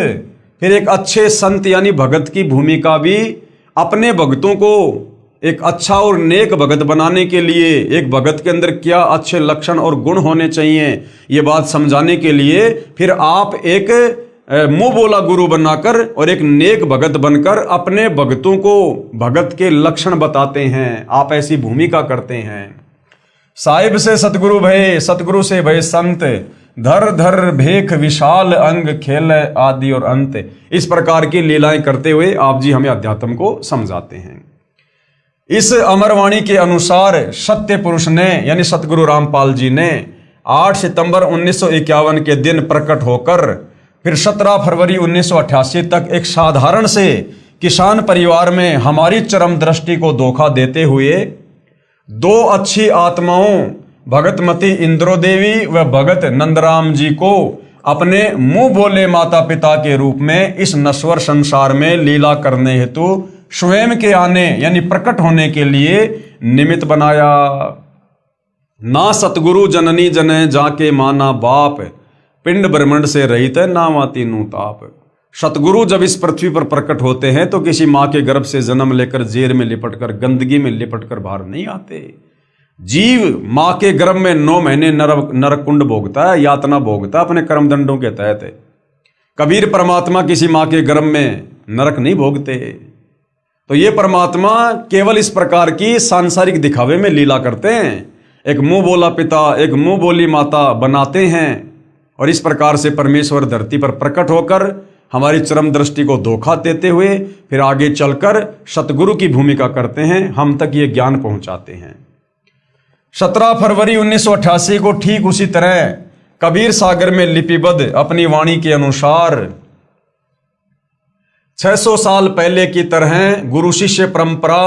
फिर एक अच्छे संत यानी भगत की भूमिका भी अपने भक्तों को एक अच्छा और नेक भगत बनाने के लिए, एक भगत के अंदर क्या अच्छे लक्षण और गुण होने चाहिए ये बात समझाने के लिए फिर आप एक मुंह बोला गुरु बनाकर और एक नेक भगत बनकर अपने भक्तों को भगत के लक्षण बताते हैं। आप ऐसी भूमिका करते हैं। साहिब से सतगुरु भय, सतगुरु से भय संत, धर धर भेख विशाल अंग खेल आदि और अंत। इस प्रकार की लीलाएं करते हुए आप जी हमें अध्यात्म को समझाते हैं। इस अमरवाणी के अनुसार सत्य पुरुष ने यानी सतगुरु रामपाल जी ने 8 सितंबर 1951 के दिन प्रकट होकर फिर 17 फरवरी 1988 तक एक साधारण से किसान परिवार में हमारी चरम दृष्टि को धोखा देते हुए दो अच्छी आत्माओं भगतमती इंद्रो देवी व भगत नंदराम जी को अपने मुंह बोले माता पिता के रूप में इस नश्वर संसार में लीला करने हेतु स्वयं के आने यानी प्रकट होने के लिए निमित्त बनाया। ना सतगुरु जननी जने जाके माना बाप, पिंड ब्रह्मंड से रहित ना माती नू ताप। सतगुरु जब इस पृथ्वी पर प्रकट होते हैं तो किसी माँ के गर्भ से जन्म लेकर जेर में लिपटकर गंदगी में लिपटकर बाहर नहीं आते। जीव माँ के गर्भ में 9 महीने नरक कुंड भोगता है, यातना भोगता है अपने कर्म दंडों के तहत। कबीर परमात्मा किसी माँ के गर्भ में नरक नहीं भोगते। तो ये परमात्मा केवल इस प्रकार की सांसारिक दिखावे में लीला करते हैं, एक मुंह बोला पिता एक मुंह बोली माता बनाते हैं और इस प्रकार से परमेश्वर धरती पर प्रकट होकर हमारी चरम दृष्टि को धोखा देते हुए फिर आगे चलकर सतगुरु की भूमिका करते हैं, हम तक ये ज्ञान पहुंचाते हैं। 17 फरवरी 1988 को ठीक उसी तरह कबीर सागर में लिपिबद्ध अपनी वाणी के अनुसार 600 साल पहले की तरह गुरु शिष्य परंपरा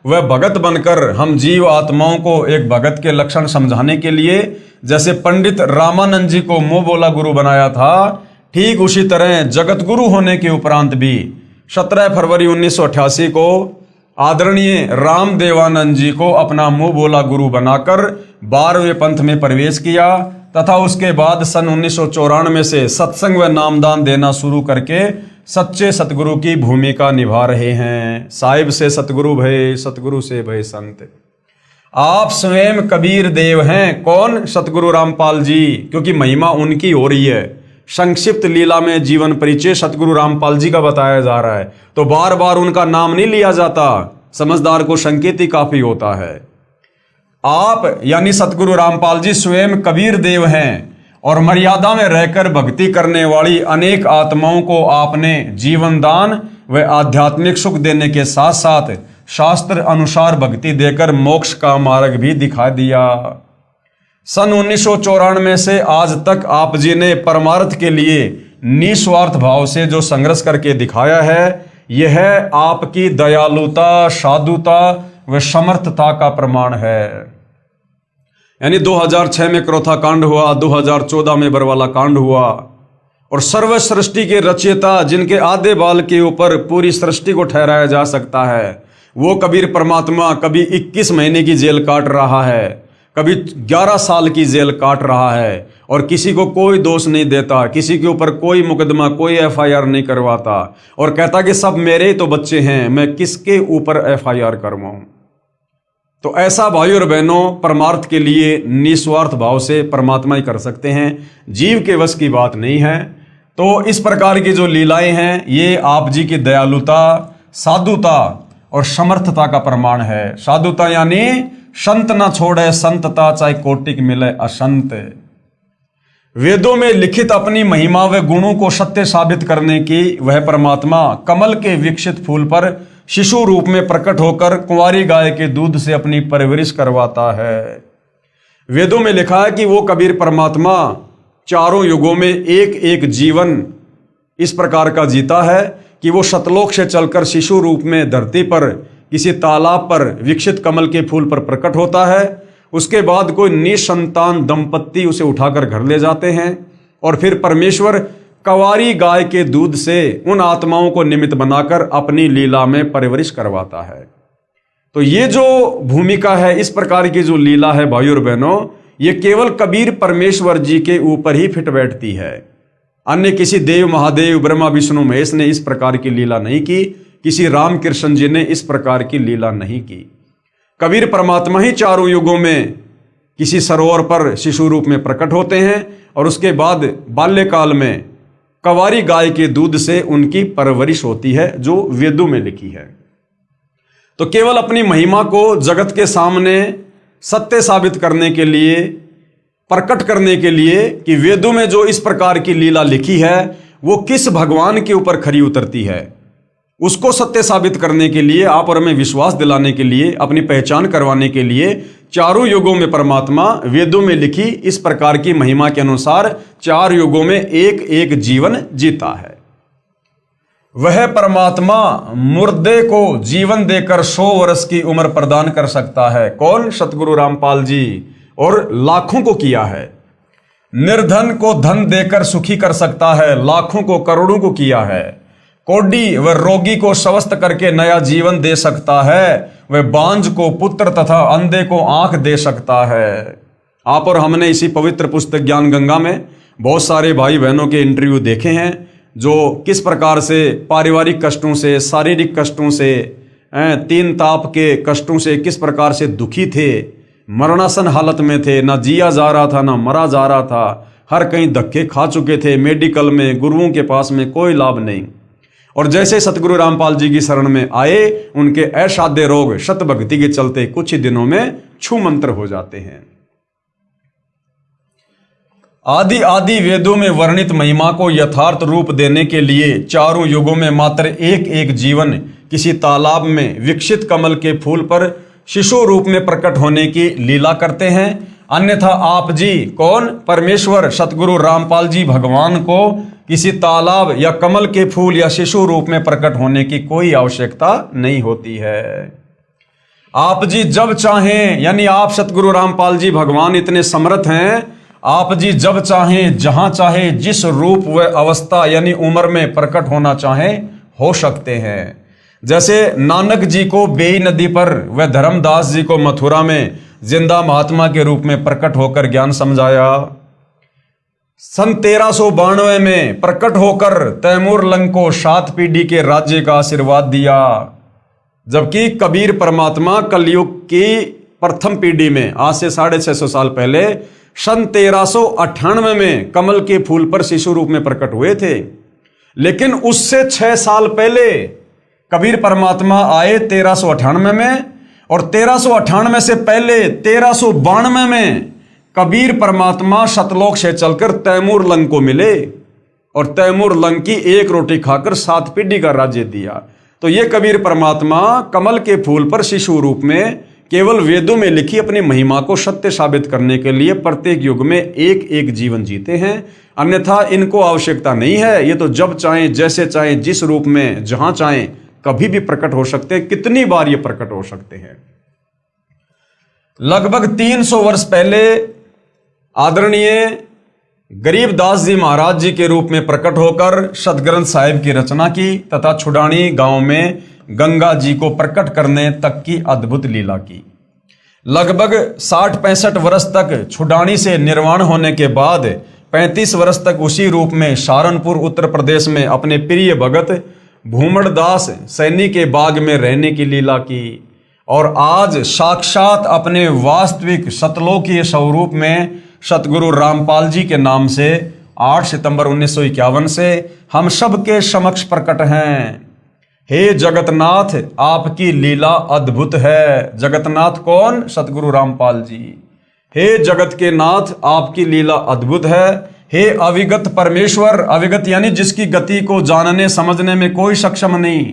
व भगत बनकर हम जीव आत्माओं को एक भगत के लक्षण समझाने के लिए जैसे पंडित रामानंद जी को मुंह बोला गुरु बनाया था, ठीक उसी तरह जगत गुरु होने के उपरांत भी 17 फरवरी 1988 को आदरणीय रामदेवानंद जी को अपना मुंह बोला गुरु बनाकर 12वें पंथ में प्रवेश किया तथा उसके बाद सन 1994 से सत्संग व नामदान देना शुरू करके सच्चे सतगुरु की भूमिका निभा रहे हैं। साहिब से सतगुरु भय, सतगुरु से भय संत। आप स्वयं कबीर देव हैं। कौन? सतगुरु रामपाल जी, क्योंकि महिमा उनकी हो रही है। संक्षिप्त लीला में जीवन परिचय सतगुरु रामपाल जी का बताया जा रहा है, तो बार बार उनका नाम नहीं लिया जाता, समझदार को संकेत ही काफी होता है। आप यानी सतगुरु रामपाल जी स्वयं कबीर देव हैं और मर्यादा में रहकर भक्ति करने वाली अनेक आत्माओं को आपने जीवन दान व आध्यात्मिक सुख देने के साथ साथ शास्त्र अनुसार भक्ति देकर मोक्ष का मार्ग भी दिखा दिया। सन 1994 से आज तक आप जी ने परमार्थ के लिए निस्वार्थ भाव से जो संघर्ष करके दिखाया है, यह आपकी दयालुता, साधुता व समर्थता का प्रमाण है। यानी 2006 में क्रोथा कांड हुआ, 2014 में बरवाला कांड हुआ और सर्व सृष्टि के रचयिता जिनके आधे बाल के ऊपर पूरी सृष्टि को ठहराया जा सकता है, वो कबीर परमात्मा कभी 21 महीने की जेल काट रहा है, कभी 11 साल की जेल काट रहा है और किसी को कोई दोष नहीं देता, किसी के ऊपर कोई मुकदमा, कोई FIR नहीं करवाता और कहता कि सब मेरे तो बच्चे हैं, मैं किसके ऊपर FIR करवाऊं। तो ऐसा भाइयों और बहनों परमार्थ के लिए निस्वार्थ भाव से परमात्मा ही कर सकते हैं, जीव के वश की बात नहीं है। तो इस प्रकार की जो लीलाएं हैं ये आप जी की दयालुता, साधुता और समर्थता का प्रमाण है। साधुता यानी संत ना छोड़े संतता, चाहे कोटिक मिले असंत। वेदों में लिखित अपनी महिमा व गुणों को सत्य साबित करने की वह परमात्मा कमल के विकसित फूल पर शिशु रूप में प्रकट होकर कुंवारी गाय के दूध से अपनी परवरिश करवाता है। वेदों में लिखा है कि वो कबीर परमात्मा चारों युगों में एक एक जीवन इस प्रकार का जीता है कि वो सतलोक से चलकर शिशु रूप में धरती पर किसी तालाब पर विकसित कमल के फूल पर प्रकट होता है। उसके बाद कोई निसंतान दंपत्ति उसे उठाकर घर ले जाते हैं और फिर परमेश्वर कंवारी गाय के दूध से उन आत्माओं को निमित्त बनाकर अपनी लीला में परवरिश करवाता है। तो ये जो भूमिका है, इस प्रकार की जो लीला है भाइयों और बहनों, ये केवल कबीर परमेश्वर जी के ऊपर ही फिट बैठती है। अन्य किसी देव, महादेव, ब्रह्मा, विष्णु, महेश ने इस प्रकार की लीला नहीं की, किसी राम कृष्ण जी ने इस प्रकार की लीला नहीं की। कबीर परमात्मा ही चारों युगों में किसी सरोवर पर शिशु रूप में प्रकट होते हैं और उसके बाद बाल्यकाल में कंवारी गाय के दूध से उनकी परवरिश होती है, जो वेदों में लिखी है। तो केवल अपनी महिमा को जगत के सामने सत्य साबित करने के लिए, प्रकट करने के लिए कि वेदों में जो इस प्रकार की लीला लिखी है वो किस भगवान के ऊपर खरी उतरती है, उसको सत्य साबित करने के लिए, आप और हमें विश्वास दिलाने के लिए, अपनी पहचान करवाने के लिए चारों युगों में परमात्मा वेदों में लिखी इस प्रकार की महिमा के अनुसार 4 युगों में एक एक जीवन जीता है। वह परमात्मा मुर्दे को जीवन देकर 100 वर्ष की उम्र प्रदान कर सकता है। कौन? सतगुरु रामपाल जी। और लाखों को किया है। निर्धन को धन देकर सुखी कर सकता है, लाखों को करोड़ों को किया है। कोढ़ी व रोगी को स्वस्थ करके नया जीवन दे सकता है। वह बांझ को पुत्र तथा अंधे को आंख दे सकता है। आप और हमने इसी पवित्र पुस्तक ज्ञान गंगा में बहुत सारे भाई बहनों के इंटरव्यू देखे हैं जो किस प्रकार से पारिवारिक कष्टों से, शारीरिक कष्टों से, तीन ताप के कष्टों से किस प्रकार से दुखी थे, मरणासन हालत में थे, ना जिया जा रहा था ना मरा जा रहा था, हर कहीं धक्के खा चुके थे, मेडिकल में, गुरुओं के पास में कोई लाभ नहीं। और जैसे सतगुरु रामपाल जी की शरण में आए, उनके असाध्य रोग शत भक्ति के चलते कुछ ही दिनों में छू मंत्र हो जाते हैं। आदि आदि वेदों में वर्णित महिमा को यथार्थ रूप देने के लिए चारों युगों में मात्र एक एक जीवन किसी तालाब में विकसित कमल के फूल पर शिशु रूप में प्रकट होने की लीला करते हैं। अन्यथा आप जी, कौन? परमेश्वर सतगुरु रामपाल जी भगवान को किसी तालाब या कमल के फूल या शिशु रूप में प्रकट होने की कोई आवश्यकता नहीं होती है। आप जी जब चाहें, यानी आप सतगुरु रामपाल जी भगवान इतने समर्थ हैं, आप जी जब चाहें, जहां चाहे, जिस रूप व अवस्था यानी उम्र में प्रकट होना चाहें हो सकते हैं। जैसे नानक जी को बेई नदी पर व धर्मदास जी को मथुरा में जिंदा महात्मा के रूप में प्रकट होकर ज्ञान समझाया। सन 1392 में प्रकट होकर तैमूर लंग को 7 पीढ़ी के राज्य का आशीर्वाद दिया। जबकि कबीर परमात्मा कलयुग की प्रथम पीढ़ी में आज से 650 साल पहले सन 1398 में कमल के फूल पर शिशु रूप में प्रकट हुए थे। लेकिन उससे 6 साल पहले कबीर परमात्मा आए 1398 में, और 1398 से पहले 1392 में कबीर परमात्मा सतलोक से चलकर तैमूर लंग को मिले और तैमूर लंग की एक रोटी खाकर 7 पीढ़ी का राज्य दिया। तो ये कबीर परमात्मा कमल के फूल पर शिशु रूप में केवल वेदों में लिखी अपनी महिमा को सत्य साबित करने के लिए प्रत्येक युग में एक एक जीवन जीते हैं। अन्यथा इनको आवश्यकता नहीं है। ये तो जब चाहें, जैसे चाहें, जिस रूप में, जहां चाहें, कभी भी प्रकट हो सकते हैं। कितनी बार ये प्रकट हो सकते हैं? लगभग 300 वर्ष पहले आदरणीय गरीबदास जी महाराज जी के रूप में प्रकट होकर सतग्रंथ साहिब की रचना की तथा छुडानी गांव में गंगा जी को प्रकट करने तक की अद्भुत लीला की। लगभग 60-65 वर्ष तक छुडानी से निर्वाण होने के बाद 35 वर्ष तक उसी रूप में सहारनपुर उत्तर प्रदेश में अपने प्रिय भगत भूमड़दास सैनी के बाग में रहने की लीला की। और आज साक्षात अपने वास्तविक सतलोकीय स्वरूप में सतगुरु रामपाल जी के नाम से 8 सितंबर 1951 से हम सब के समक्ष प्रकट हैं। हे जगतनाथ, आपकी लीला अद्भुत है। जगतनाथ कौन? सतगुरु रामपाल जी। हे जगत के नाथ, आपकी लीला अद्भुत है। हे अविगत परमेश्वर, अविगत यानी जिसकी गति को जानने समझने में कोई सक्षम नहीं।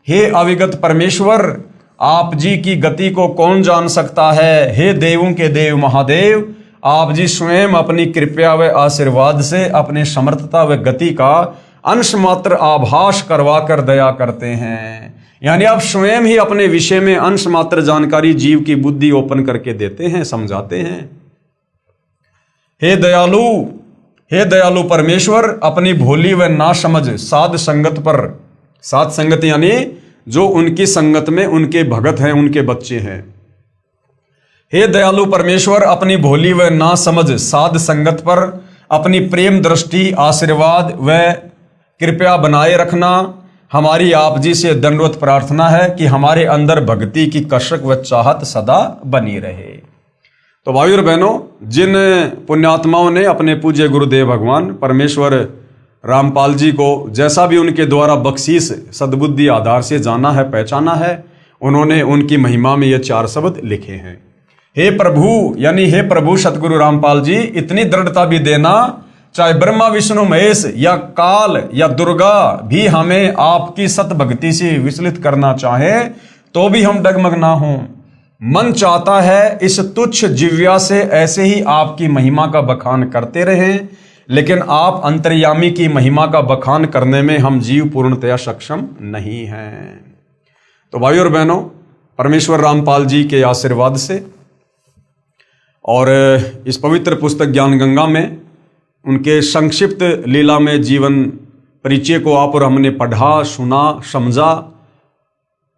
हे अविगत परमेश्वर, आप जी की गति को कौन जान सकता है? हे देवों के देव महादेव, आप जी स्वयं अपनी कृपा व आशीर्वाद से अपने समर्थता व गति का अंश मात्र आभास करवा कर दया करते हैं। यानी आप स्वयं ही अपने विषय में अंश मात्र जानकारी जीव की बुद्धि ओपन करके देते हैं, समझाते हैं। हे दयालु, हे दयालु परमेश्वर, अपनी भोली व ना समझ साध संगत पर, साध संगत यानी जो उनकी संगत में उनके भगत हैं, उनके बच्चे हैं। हे दयालु परमेश्वर, अपनी भोली व ना समझ साध संगत पर अपनी प्रेम दृष्टि, आशीर्वाद व कृपया बनाए रखना। हमारी आप जी से दंडवत प्रार्थना है कि हमारे अंदर भक्ति की कसक व चाहत सदा बनी रहे। तो भाई और बहनों, जिन पुण्यात्माओं ने अपने पूज्य गुरुदेव भगवान परमेश्वर रामपाल जी को जैसा भी उनके द्वारा बख्शीश सद्बुद्धि आधार से जाना है, पहचाना है, उन्होंने उनकी महिमा में ये 4 शब्द लिखे हैं। हे प्रभु, यानी हे प्रभु सतगुरु रामपाल जी, इतनी दृढ़ता भी देना चाहे ब्रह्मा विष्णु महेश या काल या दुर्गा भी हमें आपकी सत भक्ति से विचलित करना चाहे तो भी हम डगमग ना हों। मन चाहता है इस तुच्छ जिव्या से ऐसे ही आपकी महिमा का बखान करते रहें, लेकिन आप अंतर्यामी की महिमा का बखान करने में हम जीव पूर्णतया सक्षम नहीं हैं। तो भाइयों और बहनों, परमेश्वर रामपाल जी के आशीर्वाद से और इस पवित्र पुस्तक ज्ञान गंगा में उनके संक्षिप्त लीला में जीवन परिचय को आप और हमने पढ़ा, सुना, समझा।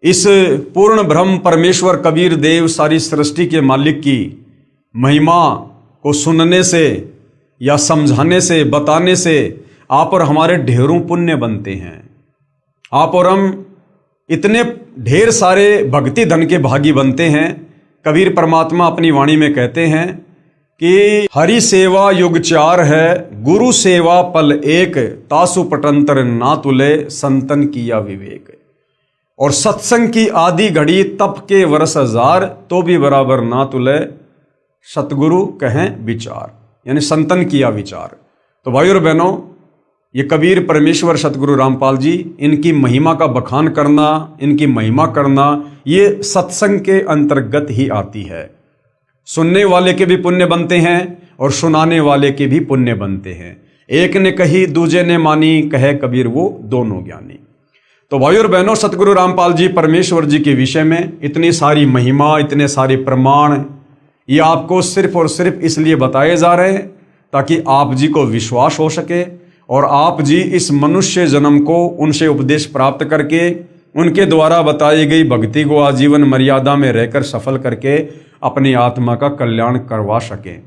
इस पूर्ण ब्रह्म परमेश्वर कबीर देव सारी सृष्टि के मालिक की महिमा को सुनने से या समझाने से, बताने से आप और हमारे ढेरों पुण्य बनते हैं। आप और हम इतने ढेर सारे भक्ति धन के भागी बनते हैं। कबीर परमात्मा अपनी वाणी में कहते हैं कि हरि सेवा युग चार है, गुरु सेवा पल एक, तासु पटंतर ना तुले, संतन किया विवेक। और सत्संग की आदि घड़ी तप के वर्ष हजार, तो भी बराबर ना तुले, सतगुरु कहें विचार, यानी संतन किया विचार। तो भाइयों और बहनों, ये कबीर परमेश्वर सतगुरु रामपाल जी, इनकी महिमा का बखान करना, इनकी महिमा करना, ये सत्संग के अंतर्गत ही आती है। सुनने वाले के भी पुण्य बनते हैं और सुनाने वाले के भी पुण्य बनते हैं। एक ने कही दूजे ने मानी, कहे कबीर वो दोनों ज्ञानी। तो भाइयों और बहनों, सतगुरु रामपाल जी परमेश्वर जी के विषय में इतनी सारी महिमा, इतने सारे प्रमाण, ये आपको सिर्फ और सिर्फ इसलिए बताए जा रहे हैं ताकि आप जी को विश्वास हो सके और आप जी इस मनुष्य जन्म को उनसे उपदेश प्राप्त करके उनके द्वारा बताई गई भक्ति को आजीवन मर्यादा में रहकर सफल करके अपनी आत्मा का कल्याण करवा सकें।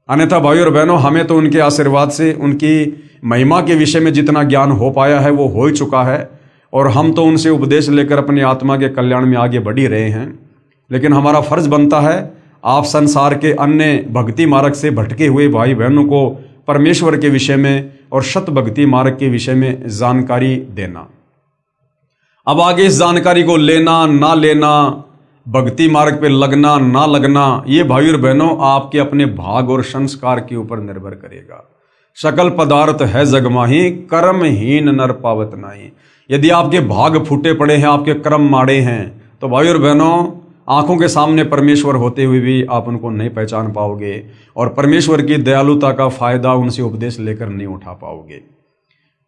अन्यथा भाइयों और बहनों, हमें तो उनके आशीर्वाद से उनकी महिमा के विषय में जितना ज्ञान हो पाया है वो हो ही चुका है और हम तो उनसे उपदेश लेकर अपनी आत्मा के कल्याण में आगे बढ़ ही रहे हैं। लेकिन हमारा फर्ज बनता है आप संसार के अन्य भक्ति मार्ग से भटके हुए भाई बहनों को परमेश्वर के विषय में और सत भक्ति मार्ग के विषय में जानकारी देना। अब आगे इस जानकारी को लेना ना लेना, भक्ति मार्ग पे लगना ना लगना, ये भाई और बहनों आपके अपने भाग और संस्कार के ऊपर निर्भर करेगा। सकल पदार्थ है जगमाही, कर्महीन नर पावत नाही। यदि आपके भाग फूटे पड़े हैं, आपके कर्म माड़े हैं, तो भाई और बहनों, आंखों के सामने परमेश्वर होते हुए भी आप उनको नहीं पहचान पाओगे और परमेश्वर की दयालुता का फायदा उनसे उपदेश लेकर नहीं उठा पाओगे।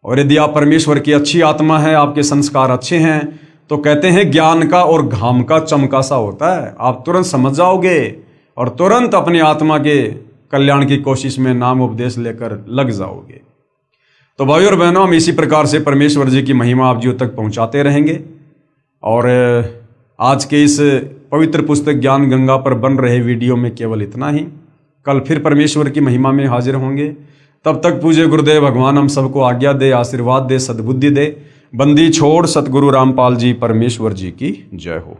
और यदि आप परमेश्वर की अच्छी आत्मा है, आपके संस्कार अच्छे हैं, तो कहते हैं ज्ञान का और घाम का चमका सा होता है। आप तुरंत समझ जाओगे और तुरंत अपनी आत्मा के कल्याण की कोशिश में नाम उपदेश लेकर लग जाओगे। तो भाई और बहनों, हम इसी प्रकार से परमेश्वर जी की महिमा आप जियों तक पहुंचाते रहेंगे और आज के इस पवित्र पुस्तक ज्ञान गंगा पर बन रहे वीडियो में केवल इतना ही। कल फिर परमेश्वर की महिमा में हाजिर होंगे। तब तक पूज्य गुरुदेव भगवान हम सबको आज्ञा दे, आशीर्वाद दे, सद्बुद्धि दे। बंदी छोड़ सतगुरु रामपाल जी परमेश्वर जी की जय हो।